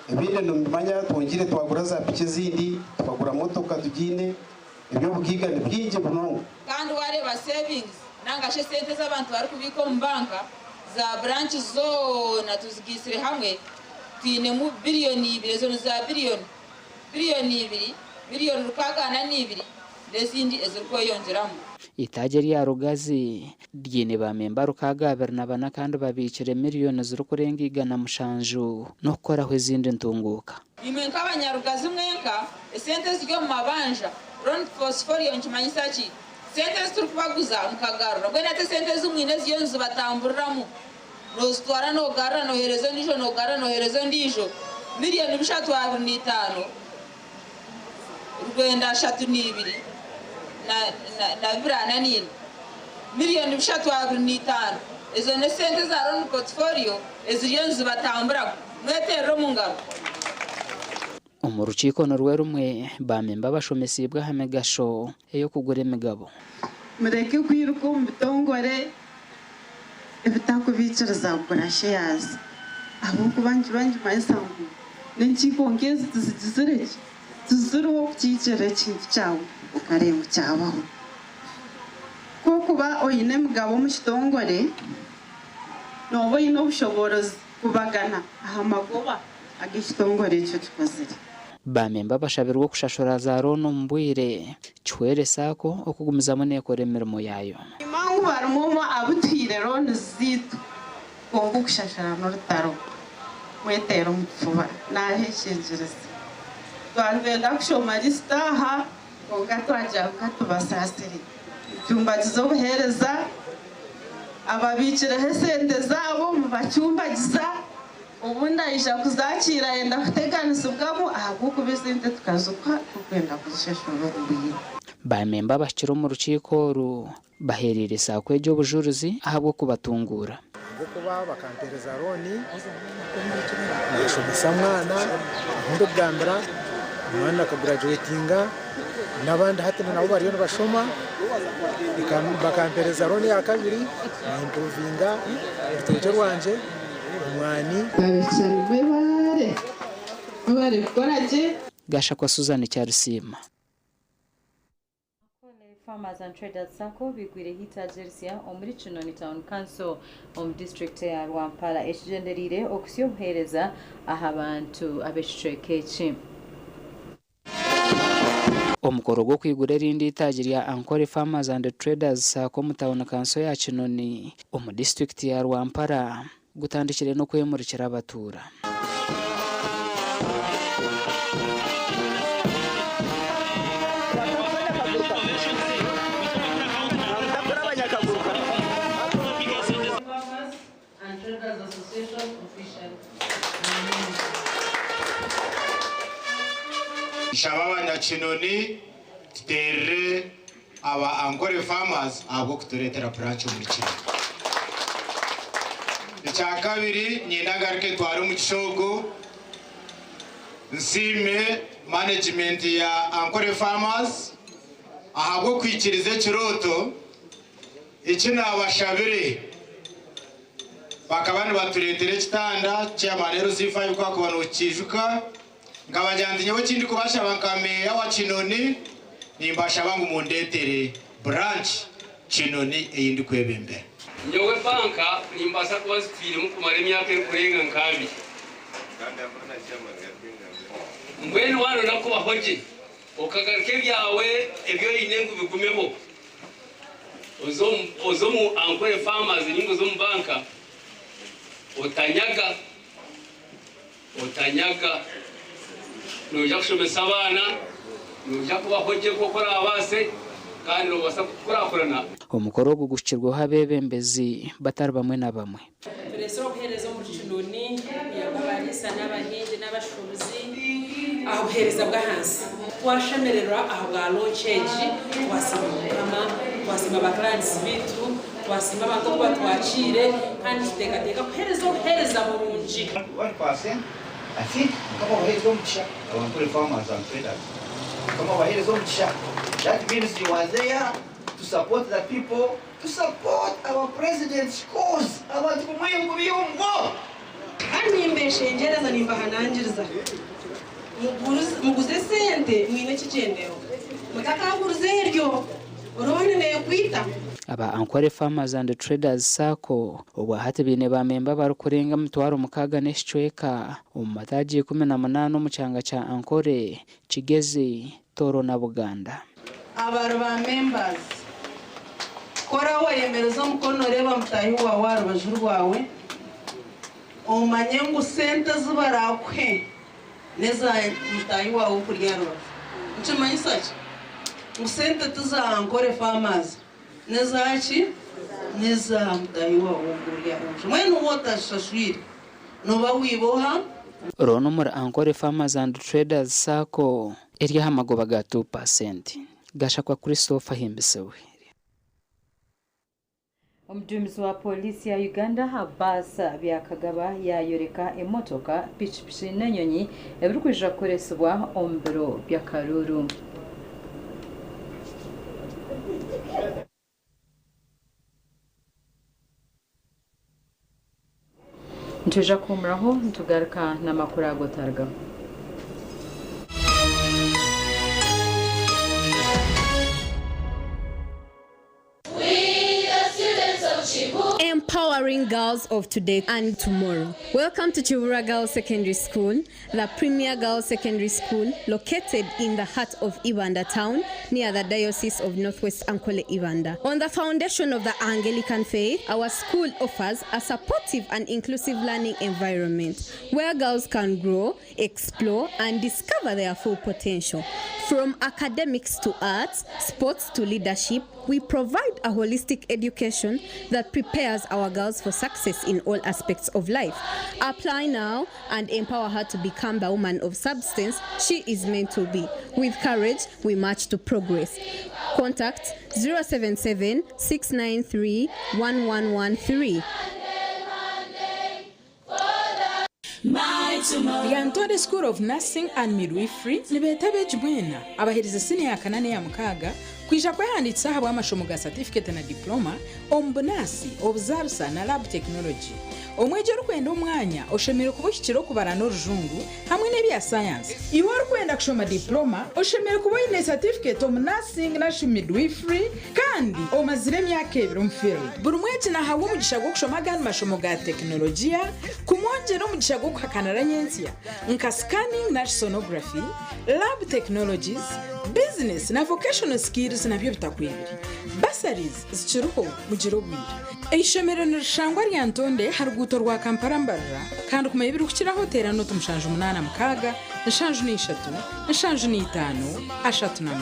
ebinde numanya twongire twagura za pike zindi twagura motoka tugine ibyo bwigane bwinje buno kandi wareba savings nangashe sente z'abantu bari kubika mu banka za branch zona tuzigisire hamwe twine mu biliyoni 2 zo za biliyoni 2 biliyoni rukagana n'ibiri ndezindi ezirko yongeramo itajeri ya rugazi ryine bamemba rukagabirana kandi babicire miliyoni z'ukurenga igana mushanju no koraho izindi ntunguka imwe nk'abanyarugazi mwenka sente z'yo mabanja ron phosphorium kimanyisa ki sente z'tukubaguza mukagarura bwe nate sente z'umwine ziyo nzu batamburiramu no stwara no garra no herezo ndijo no garra no herezo ndijo miliyoni 3.5 rwenda 3.2 na birana nini miliyoni 3.5 izo ne sente za ron portfolio eziriyo nzu batambura mwetero mu ngabo mu rukiko norwe rumwe bamemba bashomesibwa hamegasho eyo kugura emigabo mureke kwiruka mu bitongore ibitakubiciriza kugura shares abo kubanji mayisangu n'ikikongeze tuzigizireke tuziriho kukicira kintu cyawe ukareba cyabaho ko kuba oyine mugabo mu kitongore nobo ino bushobozi kubagana aha magoba agishitongore cyo tukozire bamemba bashabirwa kushashora za rono mbwire chwere sako okugumiza muneko remermo yayo imangu barumoma abutwire rono zitu kongo kushashara no rutaro mwetero mutfuba naheshenjereza twalvenda kushoma listaha konga twaja katubasasiri cyumba kizobuhereza ababicira hesente zabo mu bacyumbagiza ubundi ayisha kuzakira yenda kuteganisa ubwabo ahubwo kubizinde tukazuka kugenda kuzishashura ubuyira bamemba bashira mu rukiko baherereza kwejo bujuruzi ahubwo kubatungura bwo kuba bakampereza roni nashomesa mwana ubundi bwambara umwana akagraduatinga n'abandi hatana nabo bariyo bashoma bakampereza roni ya kabiri na improvinga urutoke rwanje umwani babicari bare koraje gasha kwa Suzanne Cyarusima Farmers and Traders Sacco bigwire hitajerisia omuri Kinoni Town Council district ya Rwampara ekigenderire okusyohereza ahabantu abeshikechi omukoro gwo kwigura rindi itajiri ya Ankole Farmers and Traders Sacco mu Town Council ya Kinoni district ya Rwampara gutandikire no kwemurikira abatura Shababa Kinoni tere aba Ankole Farmers abo kuturetera branch muri Kinoni icya kabiri nyinagaruke twari mu kishogo nsime management ya Ankole Farmers ahabwo kwikirize kiroto iki nabashabire bakabana baturetere kitanda cy'amanero zifa yuko akubano kijuka ngabajyandi nyewe kindi kubasha bankameya wa Kinoni nimbasha bangu mundetere branch Kinoni eyindi kwebembera nyowe banka nimbasa kuba zitwire mu kumara imyaka iri kurenga nkambi mbwenu wano nakuba hoje ukagaruke byawe ebyo inengu bigumeho ozomu ankore farmers ningo zo mu banka utanyaga nuja kushomesa abana nuja kuba hoje gukora abase kandi robasa kurakorana omukoro wo gushikirwaho abebembezi batari bamwe na bamwe turesero kuhereza mu Kinoni yababarisa n'abahinzi n'abashubuzi aho hereza bwa hansi washemerera aho bwa launchage wasima mukama wasima baklans bitu wasima abantu batwakire kandi teka kuhereza burunji 1% I think kama wahereza umugisha abantu farmers and traders kama wahereza umugisha that means you are there to support the people, to support our president's cause. Abantu kumwengu biyumvo. Kandi mbeshengereza nimbahanangiriza. Muguze sente mwine kigendero. Mutakaguruze eryo. Urone ne kwita. aba Ankole Farmers and Traders Sako obwahate bine bamemba barukurenga mutwaro mukaga neshweka umataji 18 mu cyanga cha Ankole Kigezi Toro na Buganda. Abantu ba members kora wayemereza mukono reba mutahi wa warubajuru rwawe umanye ngo sente zubarakwe neza mutahi wawe kuryarwa ncumanye sachi ngo sente tuza Ankole Farmers neza ki neza mutahi wawe kuryarwa mwene wota shashwiri no bawiboha rono muri Ankole Farmers and Traders Sako eri hamagoba ga 2% gashakwa Christopher Himbisewe. Omudumizi wa polisi ya Uganda Habasa byakagaba yayoreka emotoka pichipichi n'enyonyi ebirikuja kukoresebwa omu biro by'akaruru. Ntuja kumuraho ntugaruka n'amakuru agotarga. Empowering girls of today and tomorrow. Welcome to Chibura Girls Secondary School, the premier girls secondary school located in the heart of Ibanda town near the Diocese of Northwest Ankole Ibanda. On the foundation of the Anglican faith, our school offers a supportive and inclusive learning environment where girls can grow, explore, and discover their full potential. From academics to arts, sports to leadership, we provide a holistic education that prepares our girls for success in all aspects of life. Apply now and empower her to become the woman of substance she is meant to be. With courage, we march to progress. Contact 077 693 1113. The Antode School of Nursing and Midwifery nibetabe jibwena abahereza senior ya kanane ya mukaga kwisha kwehanditsa habwa amashomo ga certificate na diploma ombunasi obuzarsa na lab technology omwejero kwenda umwanya oshemere kubushyikiro kubara no rujungu hamwe n'ebya science iwe kwenda kushoma diploma oshemere kuboyine certificate of nursing na midwifery kandi omazire myaka ebiro mfield buri mweje na hawo mugisha go kushoma gan mashomo ga teknolojia kumwongera mugisha go kuhakanara nyensia nka scanning na sonography lab technologies business na vocational skills na byo bitakwibiri basaries zichiruho mugiro bwira ishomero nirishangwa rya Ntonde haruguto rwa Kampala mbarra kandi kuma ibiri kukiraho terano tumushanju 8 mukaga nshanju ni 3 nshanju ni 5 ashatu na 1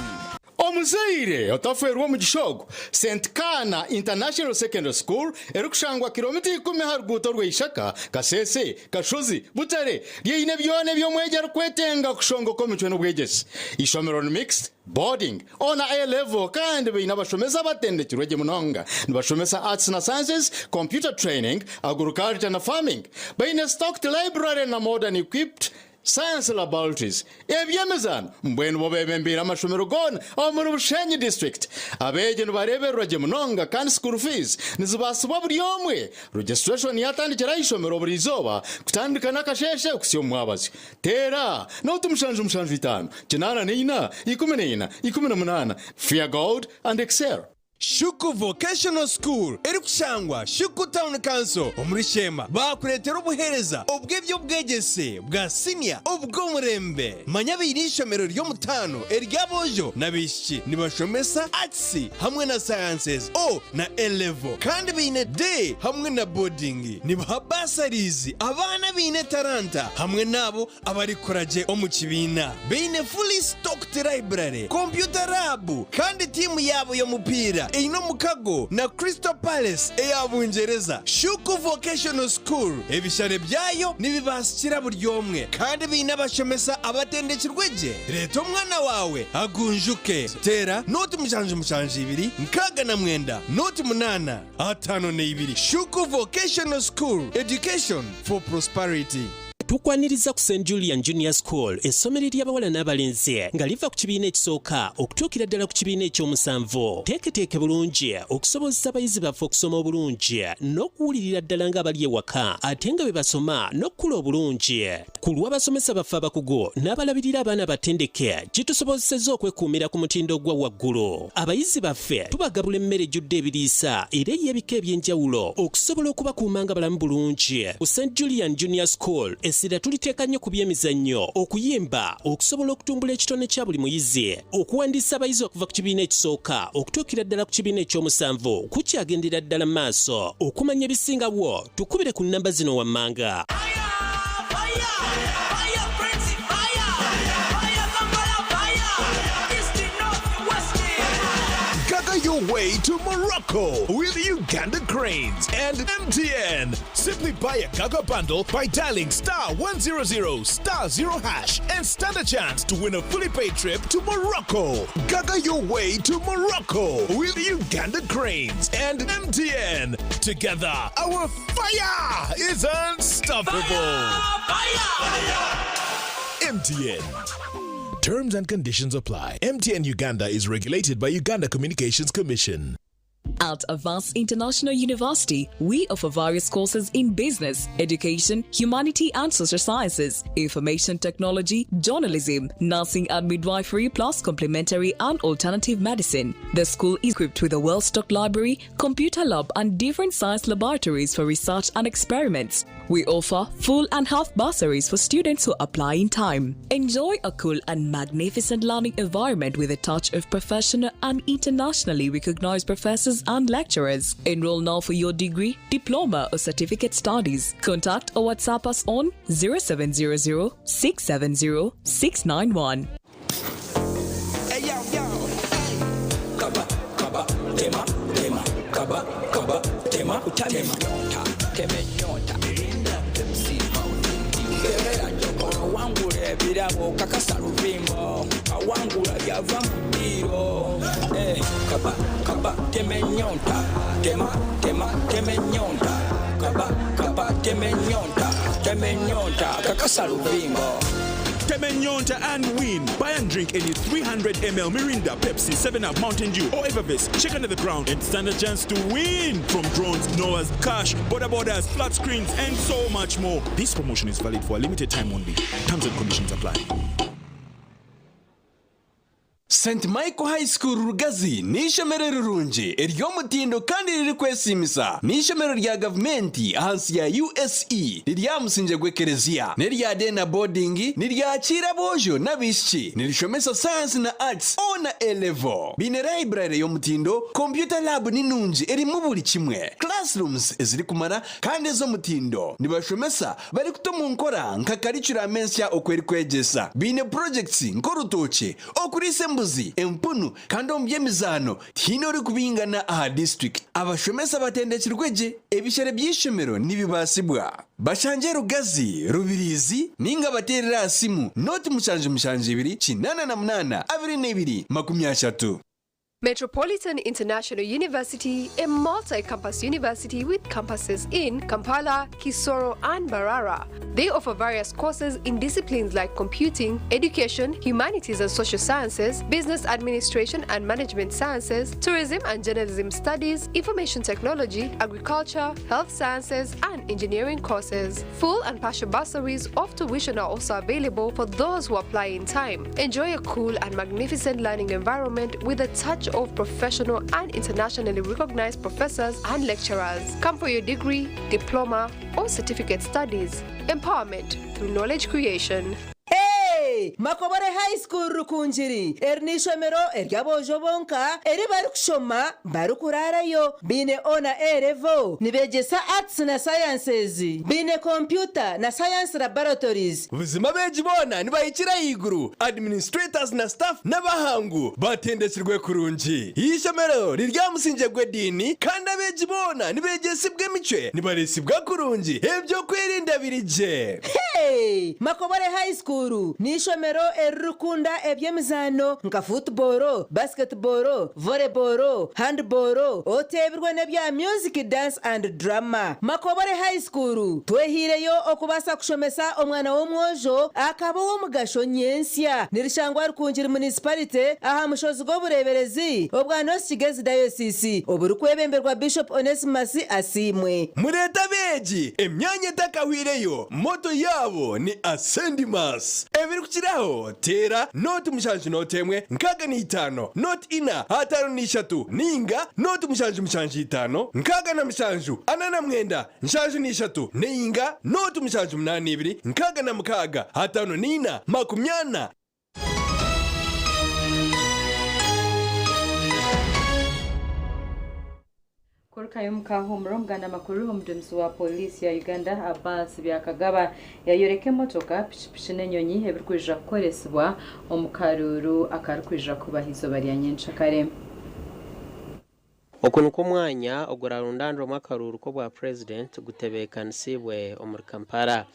Omuzaire otaferwa mu gishogo St Kana International Secondary School erukushangwa kilometri 10 haruguto rwe Ishaka Kasese Kashozi Butare yeine byone byo mwejera kwetenga kushongo ko mutwe n'ubwegesi ishomero mixed boarding on a level kandi bina bashomeza batendekirwe munonga nibashomesa arts na sciences computer training agriculture na farming bina stocked library na modern equipped science laboratories ebyemezano mbwenu bobebembira amashomero gona omuri Bushenyi district abeje nibarebererwa munonga kandi school fees nizibasibwa buri omwe registration yatandikira ishomero buri izoba kutandika nakasheshe okusiyo Mbabazi tera n'otumushanju 5 kinana nina 14 18 fear God and excel. Shuku Vocational School eri kushangwa Shuku Town Council omuri Shema bakuretera obuhereza obw'ebyo bwegese bwa senior obw'omurembe manya birishomero ryo mutano eryabojo nabishiki nibashomesa arts hamwe na sciences o na A-level kandi bine day hamwe na boarding nibaha bursaries abana bine taranta hamwe nabo abari kuraje omukibina bine fully stocked library computer lab kandi timu yabo yo mupira ino mukago na Crystal Palace eyabungereza. Shuku Vocational School ebishare byayo nibibasikira buri omwe kandi binabashomesa abatendekirweje. Leta omwana wawe agunjuke tera noti mushanje 2 nkaga na mwenda noti 8 5 2. Shuku Vocational School, education for prosperity. Tukwaniriza ku St Julian Junior School essomero ly'abawala n'abalenzi nga liva ku kibiina ekisooka okutuukira ddala ku kibiina ekyomusanvu. Teeketeeke bulungi okusobozesa abayizi baffe okusoma obulungi n'okuwulirira ddala ng'abali ewaka ate nga bwe basoma n'okukula obulungi. Ku lw'abasomesa baffe abakugu n'abalabirira abaana batendeke kitusobozesezza okwekuumira ku mutindo gwa waggulu. Abayizi baffe tubagabula emmere ejjudde ebiriisa era ey'ebika eby'enjawulo okusobola okubakuuma nga balamu bulungi. Ku St Julian Junior School essira tuliteeka nnyo ku byemizannyo okuyimba okusobola okutumbula ekitone kya buli muyizi okuwandiisa abayizi okuva ku kibiina ekisooka okutuukira ddala ku kibiina ekyomusanvu kukyagendera ddala maaso okumanya ebisingawo tukubire ku nnamba zino wammanga. Your way to Morocco with Uganda Cranes and MTN. Simply buy a Gaga bundle by dialing *100*0# and stand a chance to win a fully paid trip to Morocco. Gaga your way to Morocco with Uganda Cranes and MTN. Together, our fire is unstoppable. MTN. Terms and conditions apply. MTN Uganda is regulated by Uganda Communications Commission. At Avance International University, we offer various courses in business, education, humanity and social sciences, information technology, journalism, nursing and midwifery, plus complementary and alternative medicine. The school is equipped with a well-stocked library, computer lab and different science laboratories for research and experiments. We offer full and half bursaries for students who apply in time. Enjoy a cool and magnificent learning environment with a touch of professional and internationally recognized professors and lecturers. Enroll now for your degree, diploma or certificate studies. Contact or WhatsApp us on 0700 670 691. Birabo kakasa ruvimbo awangula yava mbiro kaba temenyonta temenyonta kaba temenyonta kakasa ruvimbo. Temenyonta and win. Buy and drink any 300 ml Mirinda, Pepsi, 7up, Mountain Dew, or Evervest. Check under the ground and stand a chance to win from drones, Noah's, cash, border borders, flat screens, and so much more. This promotion is valid for a limited time only. Terms and conditions apply. St Michael High School Rugazi ni ishomero rirungi ery'omutindo kandi riri kwesimisa ni ishomero rya gavumenti ahansi ya USE ryamusinje gwekereziya nerya dena boarding niryakira bojo n'abishiki nirishomesa science na arts ona A-level bine library y'omutindo computer lab ninungi erimu buli kimwe classrooms eziri kumara kandi ez'omutindo nibashomesa bari kutomu nkora nka curriculum ensya okweri kwegesa bine projects nkorutoke okurise empunu kandi omubyemizano tinori kubingana aha district abashomesa batendekirweje ebishere by'ishomero nibibasibwa bashanje Rugazi Rubirizi ninga baterera asimu noti 772 882 23. Metropolitan International University, a multi-campus university with campuses in Kampala, Kisoro, and Barara. They offer various courses in disciplines like computing, education, humanities and social sciences, business administration and management sciences, tourism and journalism studies, information technology, agriculture, health sciences, and engineering courses. Full and partial bursaries of tuition are also available for those who apply in time. Enjoy a cool and magnificent learning environment with a touch of professional and internationally recognized professors and lecturers. Come for your degree, diploma, or certificate studies. Empowerment through knowledge creation. Makobore High School rukunjiri ernishomero eryabojo bonka eri barukushoma barukurarayo bine ona erevo nibegesa arts na sciences bine computer na science laboratories ubuzima bejibona nibayikira iguru administrators na staff n'abahangu batendekirwe kurungi ishomero riryamusinje gwedini kandi abejibona nibegesibwe mice nibaresibwa kurungi ebyo kwirinda birije. Makobore High School nishomero erukunda ebyemizano nka football, basketball, volleyball, handball, otebirwe nebya music, dance and drama. Makobore High School twehireyo okubasa kushomesa omwana w'omwojo akaba wo mugasho nyensya nirishangwa rukunjira municipality aha mushozi go bureberezi obwa North Kigezi Diocese oburukwebemberwa Bishop Onesimus Asimwe. Mureta beji emyanya takahwireyo moto yabo ni Ascendimas ebiri kukiraho tera noti mushanju notemwe nkaga ni 5 noti ina hatano ni 3 ninga noti mushanju 5 nkaga na mushanju anana mwenda nshanju ni 3 ninga noti mushanju 82 nkaga na mkaga hatano ni 4 makumyana. Kuruka yumukaho murongana makuru omudumsi wa polisi ya Uganda Abbas byakagaba yayoreke motoka pishipishi n'enyonyi ebirkwija kukoresibwa omukaruru akarukwija kubahizo barya kare. Okunuko mwanya ogurarundandro makaruru ko bwa president gutebekanisibwe omuri Kampala.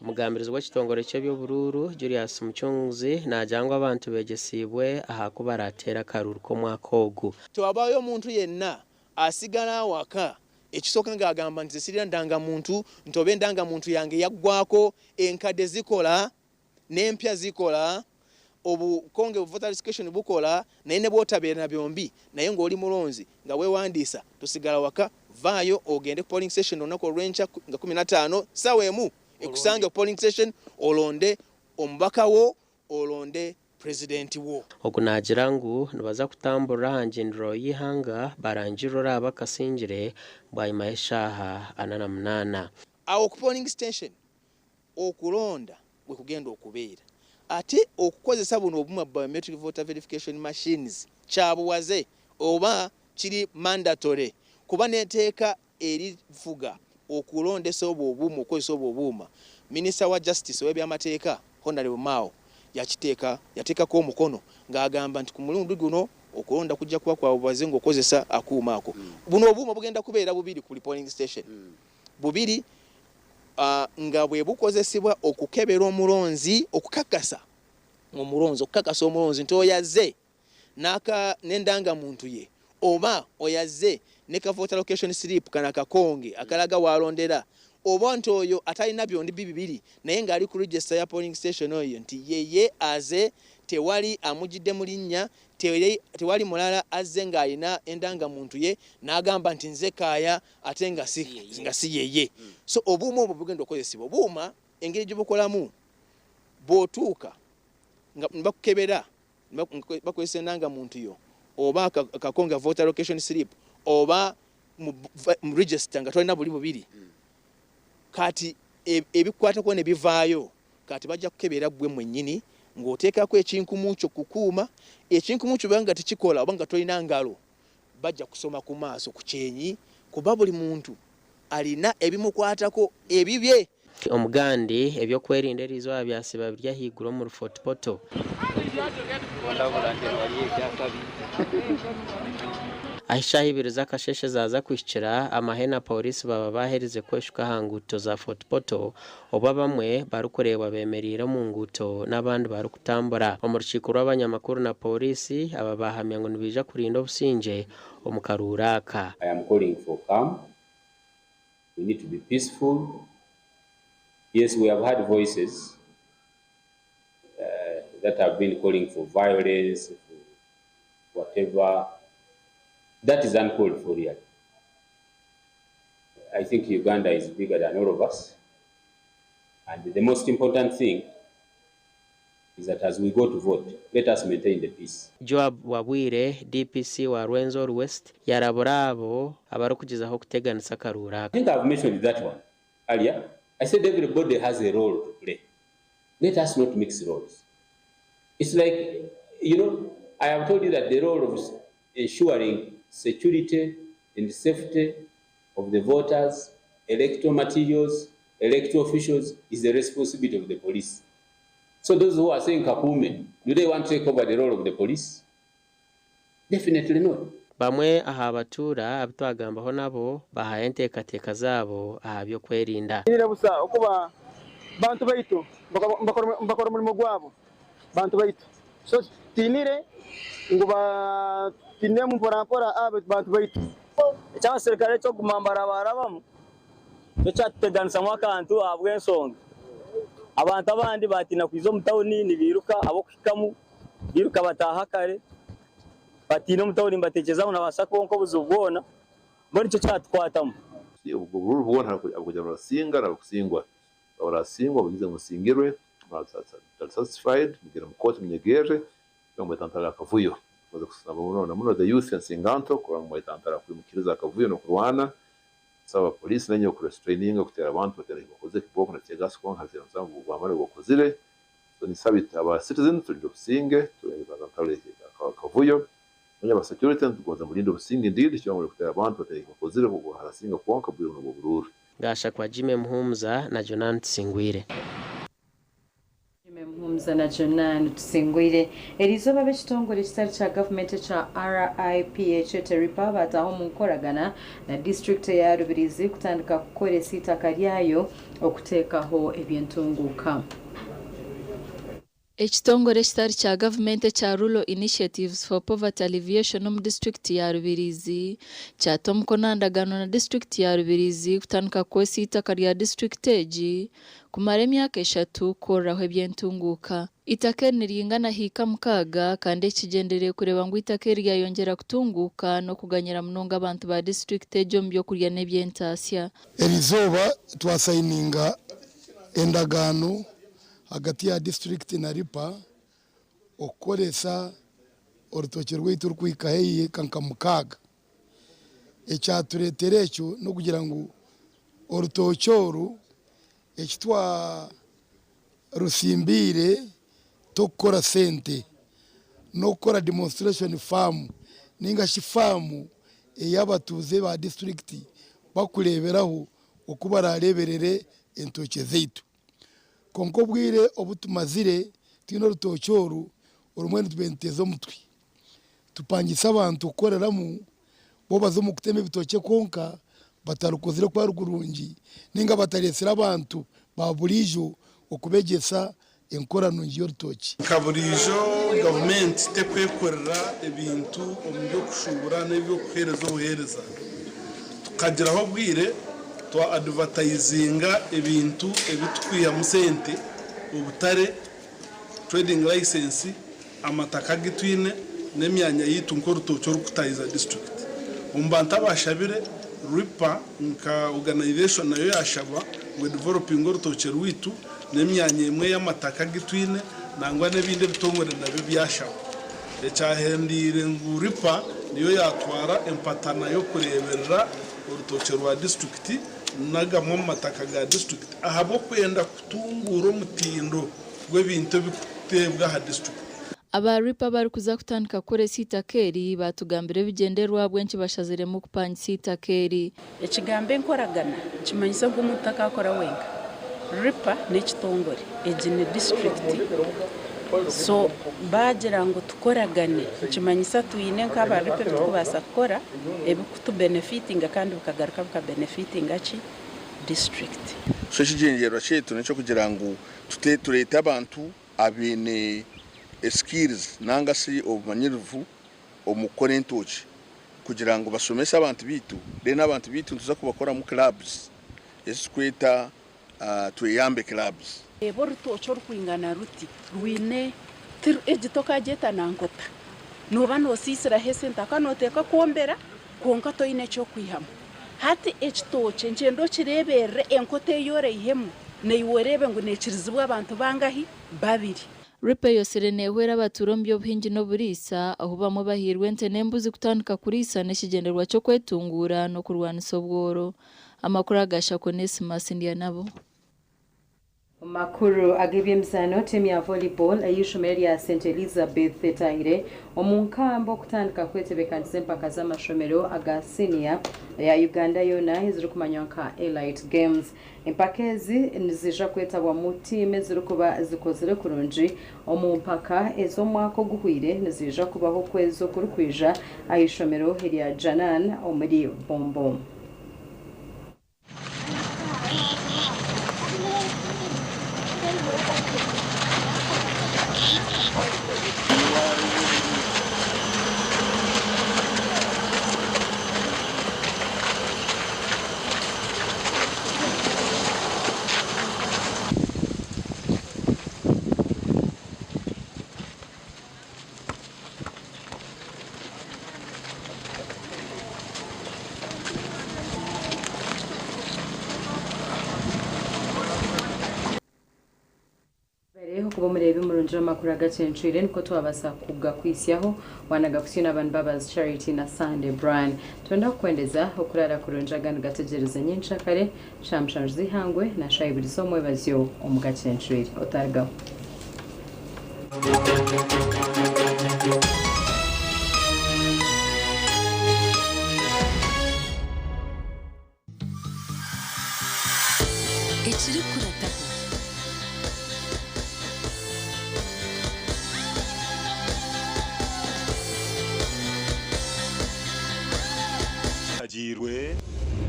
Omugambirizi w'ekitongole ky'ebyobururu Julius Muchunguzi najangwa abantu begesibwe aha kubaratera karuru ko mwaka ogu. Twabayo omuntu yenna asigala waka ekisooka ng'agamba nti sirira ndanga muntu ntobe ndanga muntu yange yaggwako enkade zikola n'empya zikola obukonge voter registration bukola naye ne bwotabeera byombi naye ng'oli mulonzi nga weewandiisa tosigala waka vaayo ogende ku polling station olunaku olw'enkya nga 15 ssaawa emu ekusange polling station olonde omubaka wo olonde president wo. Okunajirangu nibaza kutambura hanjindiro y'ihanga barangirora abakasingire bwayima eshaha 88. Awo ku polling station okulonda bwe kugenda okubeera ate okukozesa buno obuma biometric voter verification machines kyabuwaze oba kiri mandatory kuba neteeka erifuga okulondesa obw'obuuma okozesa obw'obuuma. Minister wa Justice w'ebyamateeka Honorable Mao yateekako omukono ng'agamba nti ku mulundi guno okulonda kujja kuba kwabuwaze ng'okozesa akuuma ako. Buno obuuma bugenda kubeera bubiri ku polling station. Bubiri nga bwe bukozesebwa okukebera omulonzi okukakasa omulonzi nti oyaze n'endanga muntu ye oba oyaze ne ka voter location slip kana kakonge akalaga walondera oba nti oyo atalina byondi bibiri naye ng'ali ku register ya polling station oyo nti yeye aze tewali amujidde mu linnya tewali mulala azze ng'alina endanga muntu ye n'agamba nti nze kaaya ate nga si yeye. So obuuma obwo bugenda okozesebwa. Obuuma engeri gye bukolamu bw'otuuka nga bakukebera bakozesa endanga muntu yo oba akakonga voter location slip oba mu register nga tolina buli bubiri kati ebikwatako ne bivaayo kati bajja kukebera gwe mwennyini ng'oteekako ekinkumu kyo kukuuma ekinkumu kyo banga tekikola oba nga tolina ngalo bajja kusoma ku maaso ku kyenyi kuba buli muntu alina ebimukwatako ebibye. Omugandi ebyokwerinda erizwa byasiba birya higuro mu Fort Poto. ahishaho ibiro z'akasheshe zaza kwishikira amahena polisi baba bahereze kweshuka hanguto za fotopoto oba bamwe barukorewa bemerera mu nguto n'abandi barukutambura mu rukiko rw'abanyamakuru na polisi aba bahamya ngo nibija kurinda obusinje omukaruraka. I am calling for calm. We need to be peaceful. Yes, we have had voices that have been calling for violence, for whatever. That is uncalled for really. I think Uganda is bigger than all of us. And the most important thing is that as we go to vote, let us maintain the peace. Joab Wabwire, DPC wa Rwenzori West, yaraborabo abarukugizaho kuteganisa karura. I think I've mentioned that one earlier. I said everybody has a role to play. Let us not mix roles. It's like, I have told you that the role of ensuring security and safety of the voters, electoral materials, electoral officials is the responsibility of the police. So those who are saying Kapume, do they want to take over the role of the police? Definitely not. Bamwe aha batura abitwagambaho nabo bahaye ntekateka zabo ahabyo kwerinda. Nire busa okuba bantu baitu bakora umurimo gwabo bantu baitu so tinire ngo batine mu porapora bantu baitu cyangwa serikali cyo kumambara barabamo cyo cyateganisa mu kantu abwe nsonga abantu abandi batina kwizo mutawuni nibiruka abo kwikamu biruka bataha kare batina mutawuni batekezaho nabasako nko buzubona muri cyo cyatwatamo ubwo buru bubona akujya barasinga nakusingwa barasingwa bigize musingirwe satisfied bigira mu court munyegeje ngo tantara akavuyo baza kusaba muno the youth nsinganto kwa mu tantara kwimukiriza akavuyo no kurwana saba police nanyo ku training kutera abantu batera bakoze kiboko na tegas ko hazira nsangu bwamare gokozire so ni sabita aba citizen to businge to bazantare akavuyo nyo ba security tugoza muri ndo businge ndidi cyo muri kutera abantu batera bakozire ko harasinga konka bwiro no bururu gasha kwa Jime Mhumza na Jonan Tsingwire. Mhumza na Jonan Tsingwire erizoba bekitongole kitali kya government kya RIPH Teripa bataho mu nkoragana na district ya Rubirizi kutandika kukolesa itaka lyayo okuteekaho ebyentunguka. Ekitongole kitali kya government kya Rural Initiatives for Poverty Alleviation mu district ya Rubirizi kyatomukonandagano na district ya Rubirizi kutandika kukolesa itaka lya district eji kumara emyaka 3 koraho ebyentunguka. Itaka niringana hika mukaga kandi ekigendereye kureba ngo itaka ryayongera kutunguka no kuganyira munonga abantu ba district ejo mbyo kurya n'ebyentasya. Erizoba twasayininga endagano hagati ya district na ripa okoresa orutoke rwaitu rwikahiye kankamukaga ekyatureterecho no kugira ngo orutochoro ekitwa rusimbire tokora sente no kora demonstration farm ninga shifamu eyabatuze ba district bakureberaho okubara reberere entoke zeitu konko bwire obutumazire tino rutochoro urumwe tubentezo mutwi tupangisa abantu koreramu bo bazomu kuteme bitoke konka batarukozire kwa rugurungi ninga bataresera abantu baburijo okubegesa enkorano ngiyo rutoki kaburijo government tekwekorera ebintu omubyo kushubura n'ebyo kuhereza obuhereza tukagiraho bwire twa advertisinga ebintu ebitukwiya musente obutare trading license amataka gitwine n'emyanya yitu nko rutoki rukutayiza district umbanta bashabire ripa nka organization nayo yashaba we developing urutoki rwitu n'emyanya imwe y'amataka gitwine nangwa n'ebindi bitongore nabyo byashaba ecyahendire nguripa niyo yatwara empatana yo kureberera urutoki rwa district nagamwe mataka ga district ahabo kwenda kutungura umutindo gw'ebintu bikutebwa ha district. Abaripa bari kuza kutandika kukolesa itakeri batugambire bigenderwa bwenshi bashazire mu kupanyisa itakeri. Ekigambe nkoragana kimanyisa nk'umutaka akora wenga ripa n'ekitongore egi ni district so bagira ngo tukoragane kimanyisa tuyine nk'abaripe tukubasa gukora ebikutu benefitinga kandi bukagaruka bukabenefitinga ki district. So kijengero cyetu nico kugira ngo turete abantu abine skills nanga si obumanyirivu omukora entoki kugira ngo basomese abantu bitu n'abantu bitu tuza kubakora mu clubs eskweta tuyambe clubs ebo rutocho rukwingana ruti rwine egitoka jeta nankota noba nosisira hese ntakanoteka kuombera konka toine cyo kwihama hati ekitoche ngendo kirebere enkote yore ihemu neyiworebe ngo nekirizibwa abantu bangahi babiri. Ripe yosirene wera baturombyo bhingi no burisa aho bamwe bahirwe nte nembuzi kutandika kurisa n'ekigenderwa cyo kwetungura no kurwanisa obworo amakuru agasha Onesmus ndiya nabo. Makuru agibimzano timu ya volleyball ayishomeri ya St Elizabeth Etaire omunkambo kutandika kwetebekanize mpaka z'amashomero Agacencwire ya Uganda yona iziri kumanyonka Elite Games impakezi nizija kwetabwa mu time ziri kuba zikozere kurunji omumpaka ezo mwako guhwire nizija kubaho kwezo kurukwija ayishomero ya Janan omuri Bombo. Kuba murebe murunjira makuru Agacencwire niko twabasa kugakwisyaho wanagakusina abantu Mbabazi Charity na Sunday Brian twenda kwendeza okurara kurunja gana gategereza nyinshi kare shamshanju zihangwe na shayibirizo mwebazyo omugacencwire otargaho.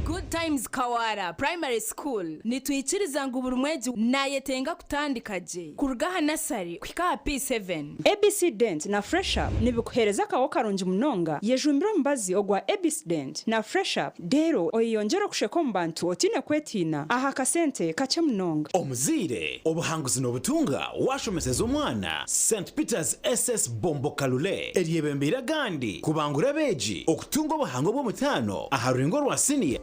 Good Times Kawara Primary School nitwikiriza ngo burumweji nayetenga kutandikaje kurugaha nasari kwika P7 ABC Dent na Fresh Up nibikuhereza kawo karungi munonga yejumbiro mbazi ogwa ABC Dent na Fresh Up dero oyongera kusheko mbantu otine kwetina aha kasente kache munonga omuzire obuhanguzi nobutunga washomeseza omwana St Peter's SS Bombo Kalule eriyebembera gandi kubangura beji okutunga obuhango bw'omutano aha ruringo rwa senior.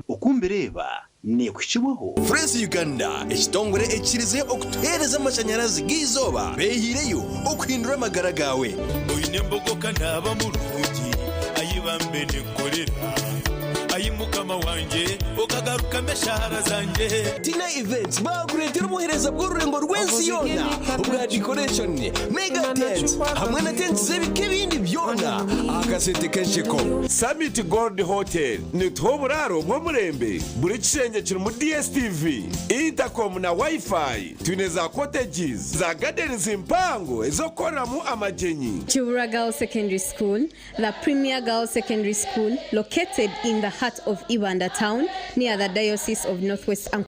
Okumbereba ne kukibaho France Uganda ekitongore ekirize okutereza amashanyarazi gizoba behireyo okuhindura amagara gawe oyine mbogoka naba mulungi ayibambe ne korera ayimukama wanje okagaruka meshahara zanje Tina Events baguretera umuhereza bw'ururengo rw'ensi yona ubwa decoration mega tent hamwe na tent zebike bindi byona akasente kensheko Summit Gold Hotel ni toburaro mwo murembe buri kisenge kiri mu DSTV intercom na wifi tuneza cottages za gardens impango ezokoramo amajenyi Chibura Girls Secondary School, the premier girls secondary school located in the heart of Ibanda town near the Diocese of Northwest